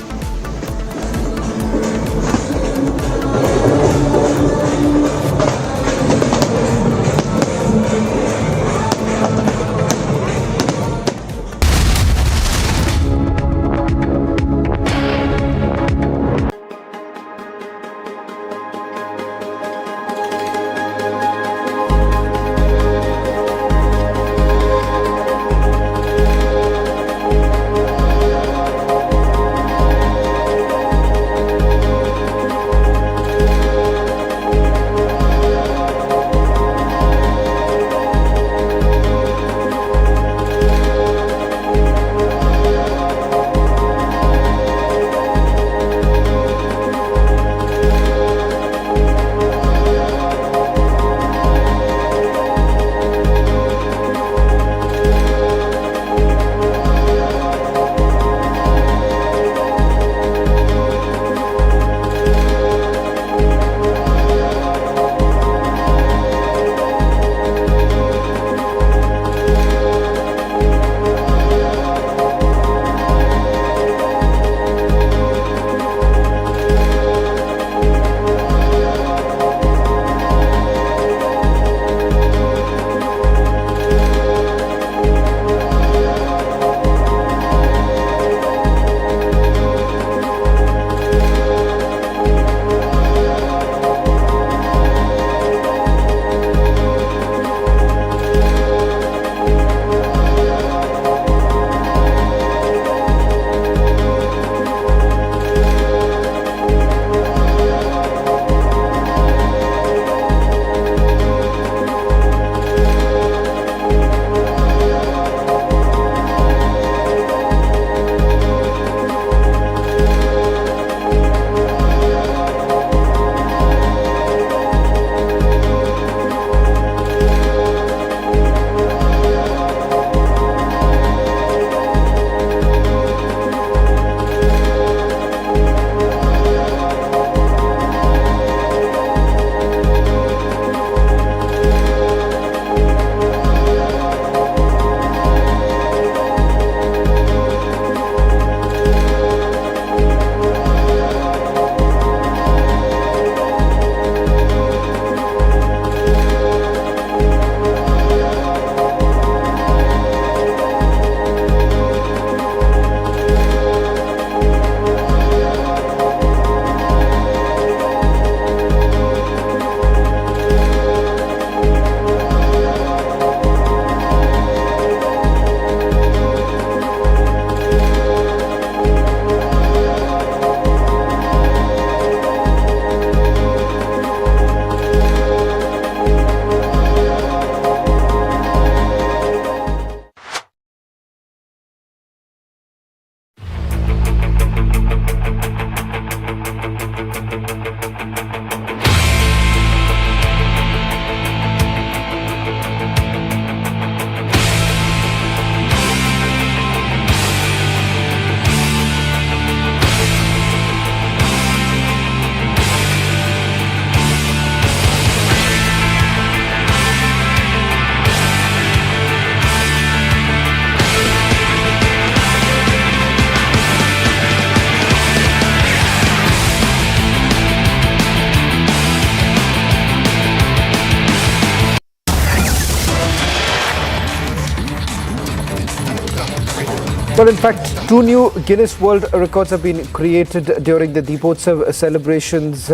[SPEAKER 7] Well, in fact, 2 new Guinness World Records have been created during the Deepotsav celebrations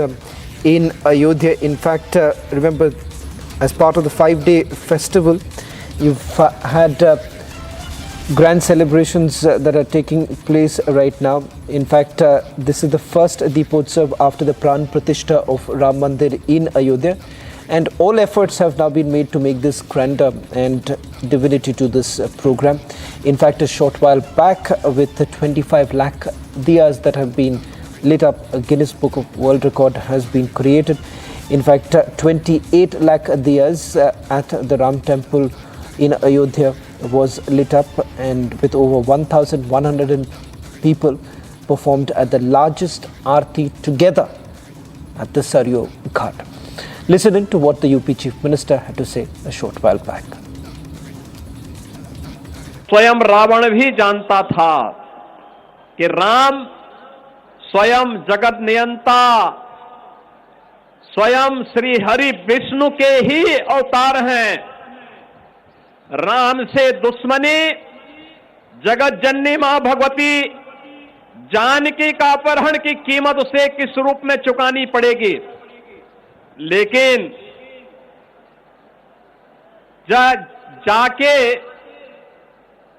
[SPEAKER 7] in Ayodhya. In fact, remember, as part of the 5-day festival, you've had grand celebrations that are taking place right now. In fact, this is the first Deepotsav after the Pran Pratishtha of Ram Mandir in Ayodhya. And all efforts have now been made to make this grander and divinity to this program. In fact, a short while back, with the 25 lakh diyas that have been lit up, a Guinness Book of World Record has been created. In fact, 28 lakh diyas at the Ram Temple in Ayodhya was lit up, and with over 1,100 people performed at the largest aarti together at the Saryu Ghat. Listen in to what the UP Chief Minister had to say a short while back.
[SPEAKER 4] स्वयं रावण भी जानता था कि राम स्वयं जगत नियंता, स्वयं श्री हरि विष्णु के ही अवतार हैं। राम से दुश्मनी जगत जननी मां भगवती जानकी का अपहरण की कीमत उसे किस रूप में चुकानी पड़ेगी। लेकिन जाके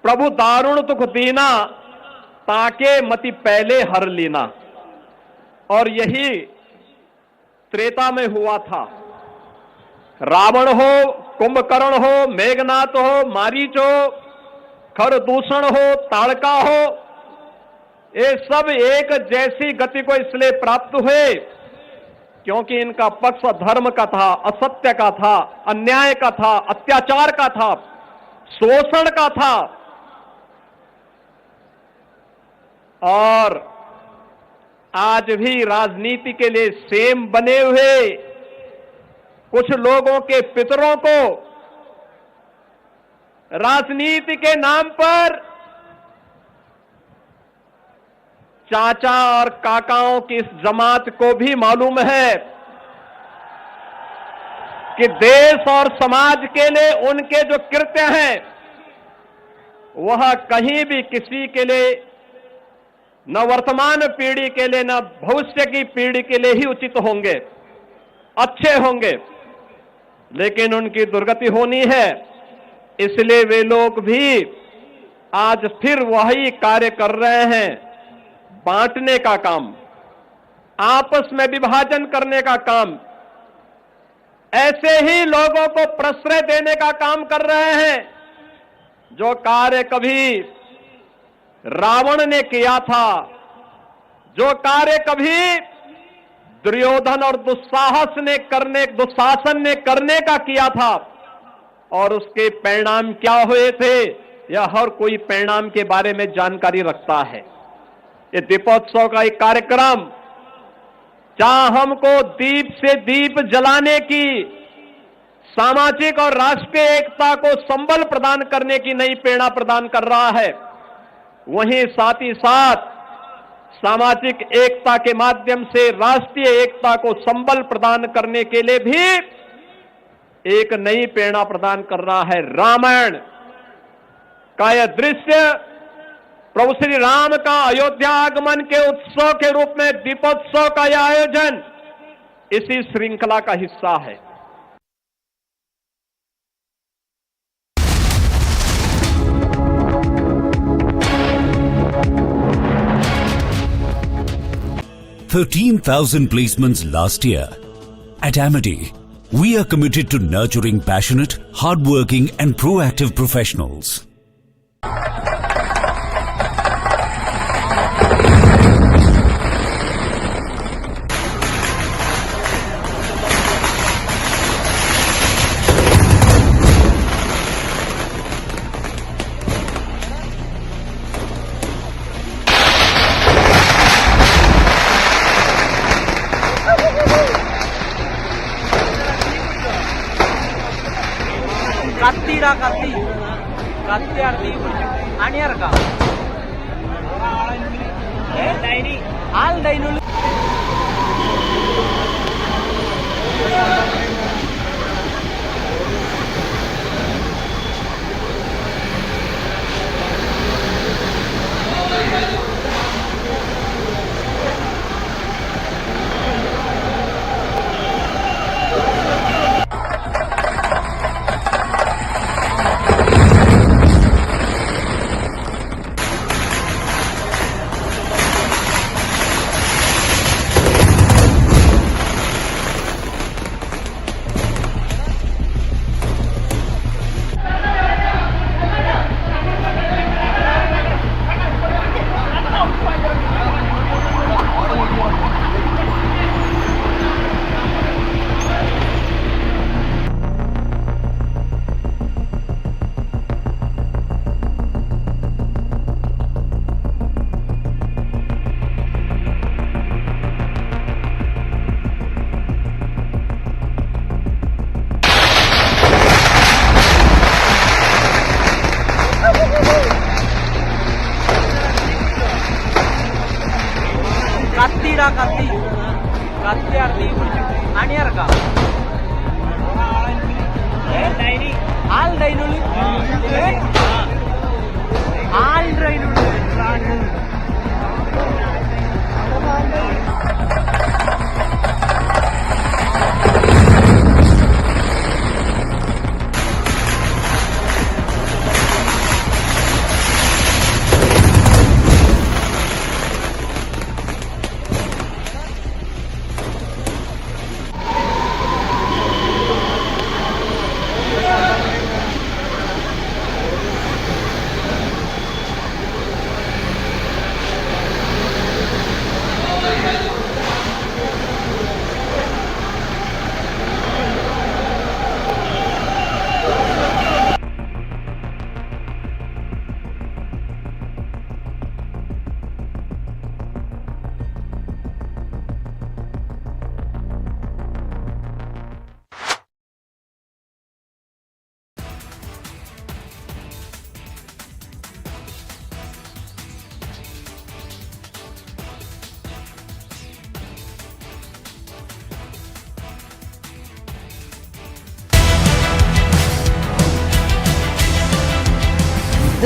[SPEAKER 4] प्रभु दारुण दुख दीना, ताके मति पहले हर लीना। और यही त्रेता में हुआ था। रावण हो, कुंभकर्ण हो, मेघनाथ हो, मारीच हो, खरदूषण हो, ताड़का हो, ये सब एक जैसी गति को इसलिए प्राप्त हुए क्योंकि इनका पक्ष धर्म का था, असत्य का था, अन्याय का था, अत्याचार का था, शोषण का था। और आज भी राजनीति के लिए सेम बने हुए कुछ लोगों के पितरों को राजनीति के नाम पर चाचा और काकाओं की इस जमात को भी मालूम है कि देश और समाज के लिए उनके जो कृत्य हैं वह कहीं भी किसी के लिए, न वर्तमान पीढ़ी के लिए न भविष्य की पीढ़ी के लिए ही उचित होंगे, अच्छे होंगे। लेकिन उनकी दुर्गति होनी है, इसलिए वे लोग भी आज फिर वही कार्य कर रहे हैं, बांटने का काम, आपस में विभाजन करने का काम, ऐसे ही लोगों को प्रश्रय देने का काम कर रहे हैं जो कार्य कभी रावण ने किया था, जो कार्य कभी दुर्योधन और दुशासन ने करने का किया था, और उसके परिणाम क्या हुए थे यह हर कोई परिणाम के बारे में जानकारी रखता है। ये दीपोत्सव का एक कार्यक्रम जहां हमको दीप से दीप जलाने की, सामाजिक और राष्ट्रीय एकता को संबल प्रदान करने की नई प्रेरणा प्रदान कर रहा है, वहीं साथ ही साथ सामाजिक एकता के माध्यम से राष्ट्रीय एकता को संबल प्रदान करने के लिए भी एक नई प्रेरणा प्रदान कर रहा है। रामायण का यह दृश्य, प्रभु श्री राम का अयोध्या आगमन के उत्सव के रूप में दीपोत्सव का यह आयोजन इसी श्रृंखला का हिस्सा है।
[SPEAKER 18] $13,000 placements last year. At Amity, we are committed to nurturing passionate, hardworking and proactive professionals.
[SPEAKER 2] Katti ಆಡ್ತಿ ಆಣಿಯಾರಕ hall ಡೈನು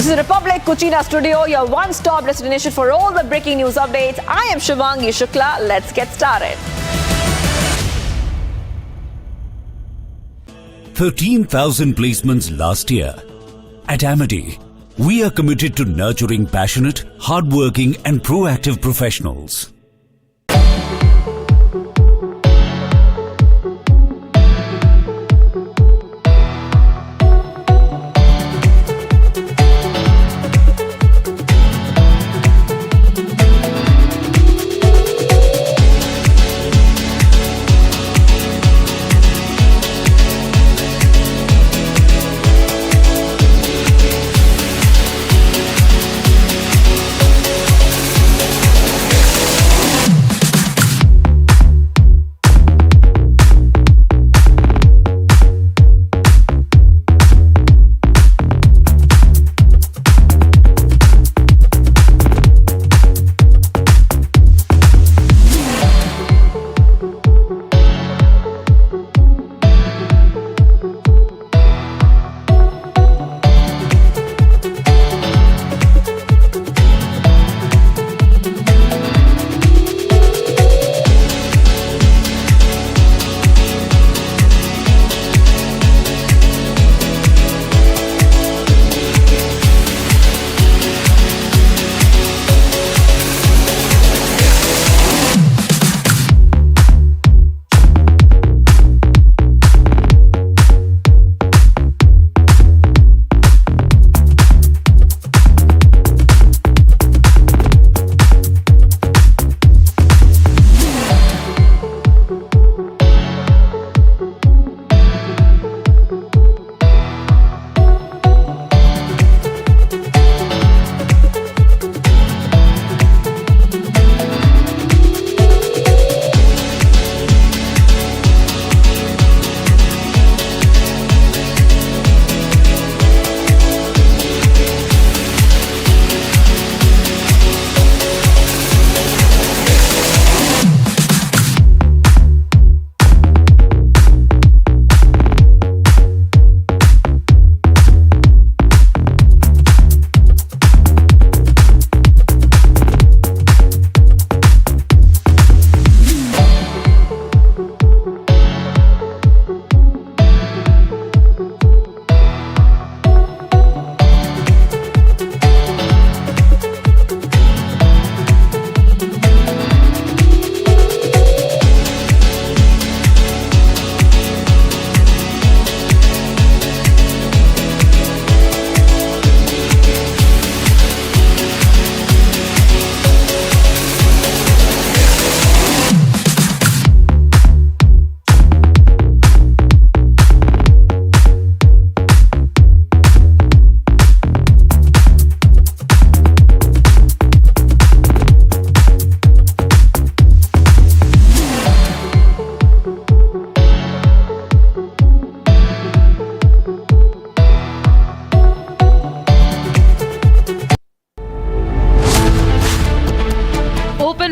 [SPEAKER 19] This is Republic Kuchina Studio, your one-stop destination for all the breaking news updates. I am Shivangi Shukla. Let's get started.
[SPEAKER 18] 13,000 placements last year. At Amity, we are committed to nurturing passionate, hardworking and proactive professionals.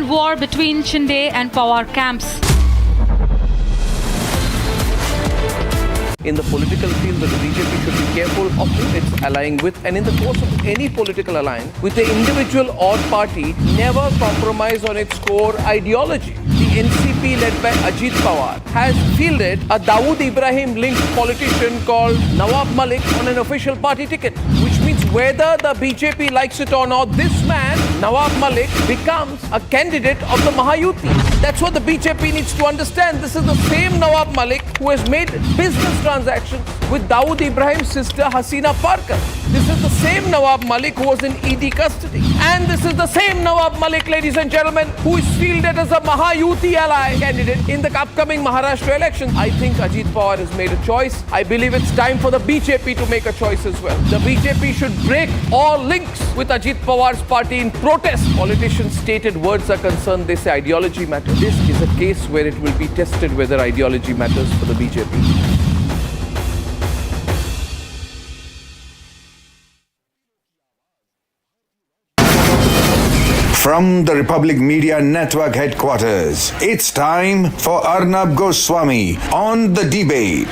[SPEAKER 1] war between Shinde and Pawar camps.
[SPEAKER 10] In the political field, the BJP should be careful of who it's allying with, and in the course of any political alliance with the individual or party, never compromise on its core ideology. The NCP led by Ajit Pawar has fielded a Dawood Ibrahim linked politician called Nawab Malik on an official party ticket, which means whether the BJP likes it or not, this man, Nawab Malik, becomes a candidate of the Mahayuti. That's what the BJP needs to understand. This is the same Nawab Malik who has made business transactions with Dawood Ibrahim's sister Hasina Parkar. This is the same Nawab Malik who was in ED custody. And this is the same Nawab Malik, ladies and gentlemen, who is fielded as a Mahayuti ally candidate in the upcoming Maharashtra election. I think Ajit Pawar has made a choice. I believe it's time for the BJP to make a choice as well. The BJP should break all links with Ajit Pawar's party in protest. Politicians' stated words are concerned, they say ideology matters. This is a case where it will be tested whether ideology matters for the BJP.
[SPEAKER 11] From the Republic Media Network headquarters, it's time for Arnab Goswami on The Debate.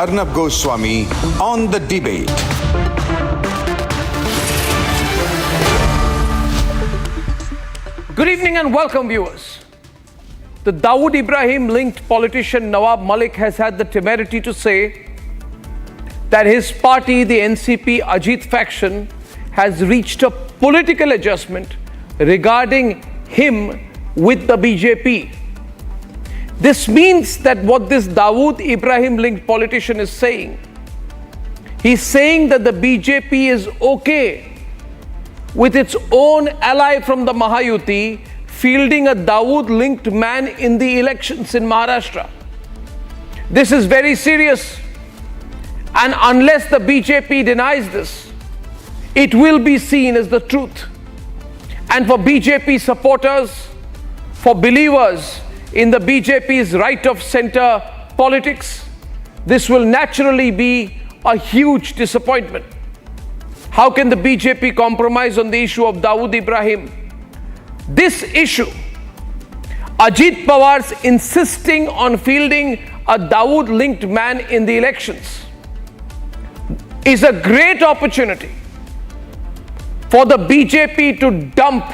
[SPEAKER 11] Arnab Goswami on The Debate.
[SPEAKER 10] Good evening and welcome, viewers. The Dawood Ibrahim linked politician Nawab Malik has had the temerity to say that his party, the NCP Ajit faction, has reached a political adjustment regarding him with the BJP. This means that what this Dawood Ibrahim linked politician is saying, he's saying that the BJP is okay with its own ally from the Mahayuti fielding a Dawood linked man in the elections in Maharashtra. This is very serious, and unless the BJP denies this, it will be seen as the truth. And for BJP supporters, for believers in the BJP's right of center politics, this will naturally be a huge disappointment. How can the BJP compromise on the issue of Dawood Ibrahim? This issue, Ajit Pawar's insisting on fielding a Dawood linked man in the elections, is a great opportunity for the BJP to dump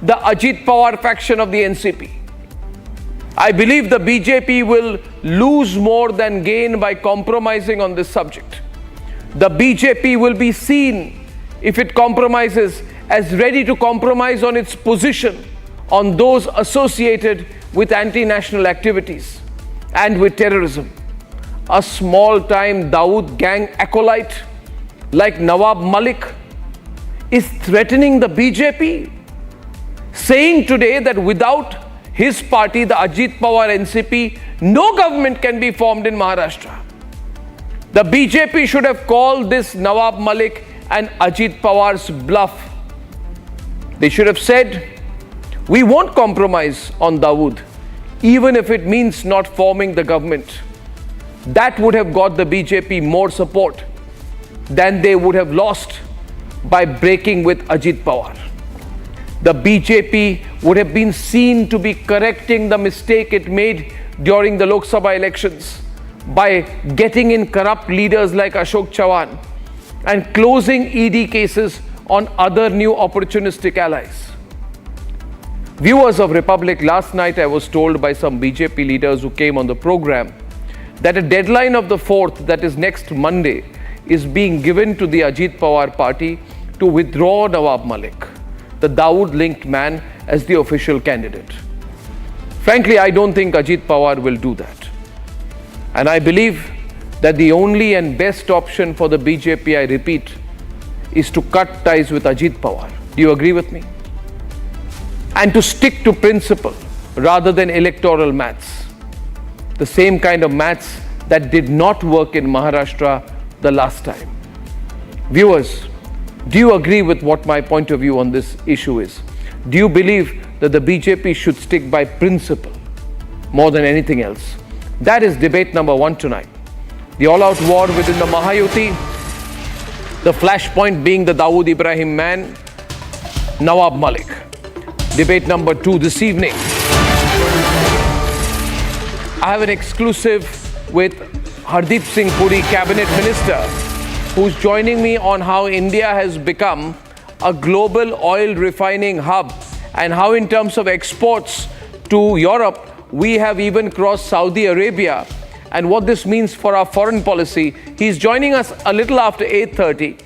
[SPEAKER 10] the Ajit Pawar faction of the NCP. I believe the BJP will lose more than gain by compromising on this subject. The BJP will be seen, if it compromises, as ready to compromise on its position on those associated with anti-national activities and with terrorism. A small-time Dawood gang acolyte like Nawab Malik is threatening the BJP, saying today that without his party, the Ajit Pawar NCP, no government can be formed in Maharashtra. The BJP should have called this Nawab Malik and Ajit Pawar's bluff. They should have said, we won't compromise on Dawood, even if it means not forming the government. That would have got the BJP more support than they would have lost by breaking with Ajit Pawar. The BJP would have been seen to be correcting the mistake it made during the Lok Sabha elections by getting in corrupt leaders like Ashok Chavan and closing ED cases on other new opportunistic allies. Viewers of Republic, last night I was told by some BJP leaders who came on the program that a deadline of the 4th, that is next Monday, is being given to the Ajit Pawar party to withdraw Nawab Malik, the Dawood-linked man, as the official candidate. Frankly, I don't think Ajit Pawar will do that. And I believe that the only and best option for the BJP, I repeat, is to cut ties with Ajit Pawar. Do you agree with me? and to stick to principle rather than electoral maths. The same kind of maths that did not work in Maharashtra the last time. Viewers, do you agree with what my point of view on this issue is? Do you believe that the BJP should stick by principle more than anything else? That is debate number 1 tonight. The all-out war within the Mahayuti, the flashpoint being the Dawood Ibrahim man, Nawab Malik. Debate number 2 this evening. I have an exclusive with Hardeep Singh Puri, Cabinet Minister, who's joining me on how India has become a global oil refining hub and how in terms of exports to Europe, we have even crossed Saudi Arabia and what this means for our foreign policy. He's joining us a little after 8:30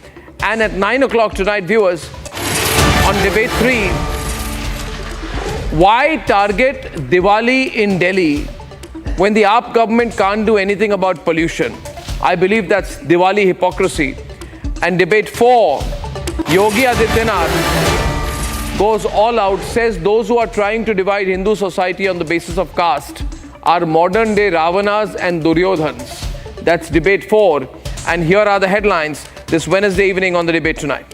[SPEAKER 10] and at 9 o'clock tonight, viewers, on debate 3, why target Diwali in Delhi when the AAP government can't do anything about pollution? I believe that's Diwali hypocrisy. And debate 4, Yogi Adityanath goes all out, says those who are trying to divide Hindu society on the basis of caste are modern day Ravanas and Duryodhans. That's debate 4. And here are the headlines this Wednesday evening on the debate tonight.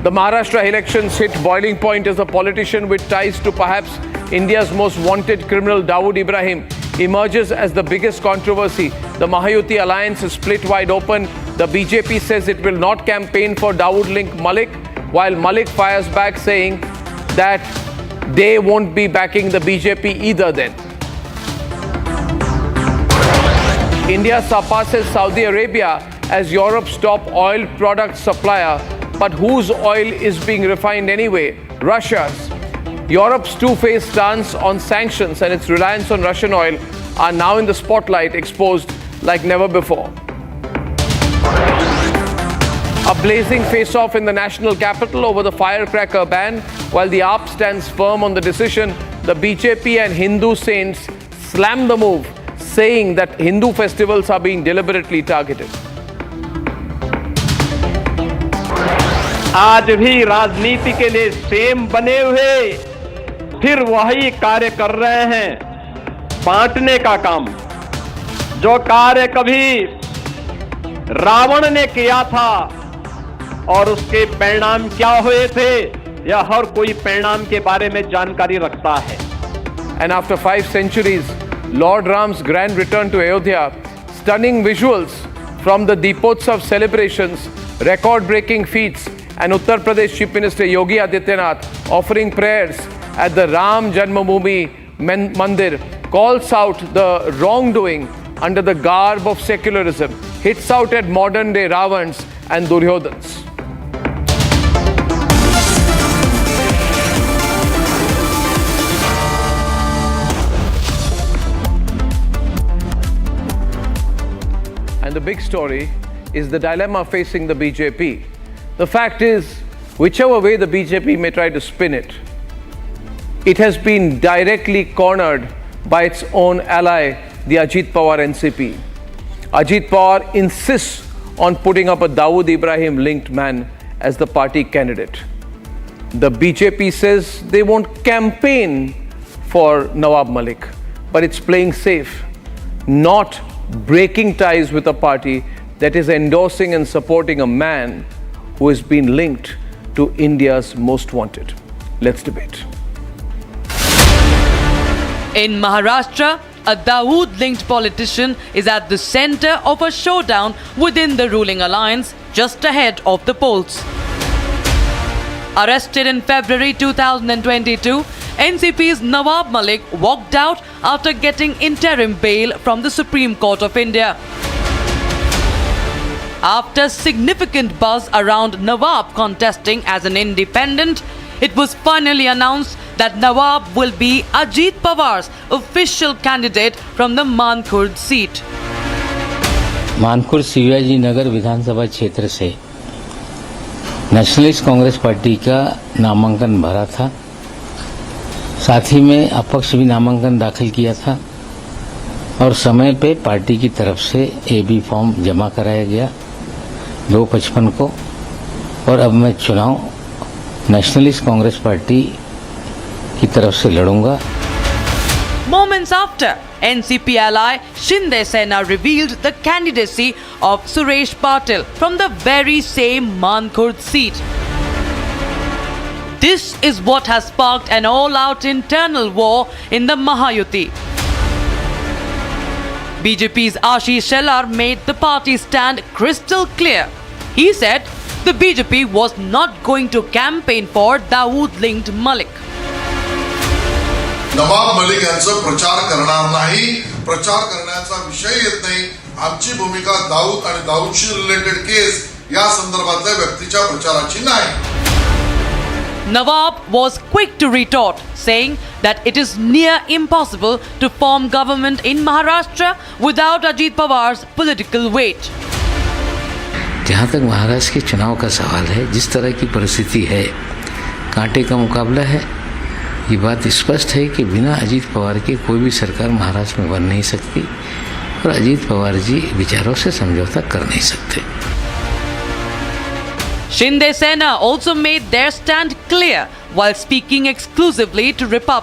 [SPEAKER 10] The Maharashtra elections hit boiling point as a politician with ties to perhaps India's most wanted criminal Dawood Ibrahim emerges as the biggest controversy. The Mahayuti alliance is split wide open. The BJP says it will not campaign for Dawood-linked Malik, while Malik fires back saying that they won't be backing the BJP either then. India surpasses Saudi Arabia as Europe's top oil product supplier. But whose oil is being refined anyway? Russia's. Europe's two-faced stance on sanctions and its reliance on Russian oil are now in the spotlight, exposed like never before. A blazing face-off in the national capital over the firecracker ban. While the AAP stands firm on the decision, the BJP and Hindu saints slam the move, saying that Hindu festivals are being deliberately targeted.
[SPEAKER 4] आज भी राजनीति के लिए same बने हुए फिर वही कार्य कर रहे हैं, बांटने का काम। जो कार्य कभी रावण ने किया था और उसके परिणाम क्या हुए थे, यह हर कोई परिणाम के बारे में जानकारी रखता है।
[SPEAKER 10] And after 5 centuries, Lord Ram's grand return to Ayodhya, stunning visuals from the Deepotsav celebrations, record-breaking feats, and Uttar Pradesh Chief Minister Yogi Adityanath offering prayers at the Ram Janmabhoomi Mandir calls out the wrongdoing under the garb of secularism, hits out at modern-day Ravans and Duryodhans. And the big story is the dilemma facing the BJP. The fact is, whichever way the BJP may try to spin it, it has been directly cornered by its own ally, the Ajit Pawar NCP. Ajit Pawar insists on putting up a Dawood Ibrahim-linked man as the party candidate. The BJP says they won't campaign for Nawab Malik, but it's playing safe, not breaking ties with a party that is endorsing and supporting a man who has been linked to India's most wanted. Let's debate.
[SPEAKER 2] In Maharashtra, a Dawood-linked politician is at the center of a showdown within the ruling alliance just ahead of the polls. Arrested in February 2022, NCP's Nawab Malik walked out after getting interim bail from the Supreme Court of India. After significant buzz around Nawab contesting as an independent, it was finally announced that Nawab will be Ajit Pawar's official candidate from the Mankhurd seat.
[SPEAKER 23] मानखुर Shivaji Nagar विधानसभा क्षेत्र से nationalist Congress party का नामांकन भरा था, साथ ही में अपक्ष भी नामांकन दाखिल किया था और समय पे पार्टी की तरफ से एबी फॉर्म जमा कराया गया 2/55 को और अब मैं चुनाव नेशनलिस्ट कांग्रेस पार्टी की तरफ से लड़ूंगा।
[SPEAKER 2] Moments after, NCP ally Shinde Sena revealed the candidacy of Suresh Patil from the very same Mankhurd seat. This is what has sparked an all-out internal war in the Mahayuti. BJP's Ashish Shellar made the party stand crystal clear. He said the BJP was not going to campaign for Dawood-linked Malik.
[SPEAKER 3] Nawab Malik यांचं प्रचार करणार नाही, प्रचार करण्याचा विषय येत नाही. आमची भूमिका दाऊद आणि दाऊदशी रिलेटेड केस या संदर्भातल्या व्यक्तीच्या प्रचाराची नाही.
[SPEAKER 2] Nawab was quick to retort, saying that it is near impossible to form government in Maharashtra without Ajit Pawar's political weight.
[SPEAKER 23] जहाँ तक महाराष्ट्र के चुनाव का सवाल है, जिस तरह की परिस्थिति है, कांटे का मुकाबला है, ये बात स्पष्ट है कि बिना अजीत पवार के कोई भी सरकार महाराष्ट्र में बन नहीं सकती और अजीत पवार जी विचारों से समझौता कर नहीं सकते।
[SPEAKER 2] Shinde Sena also made their stand clear while speaking exclusively to Republic.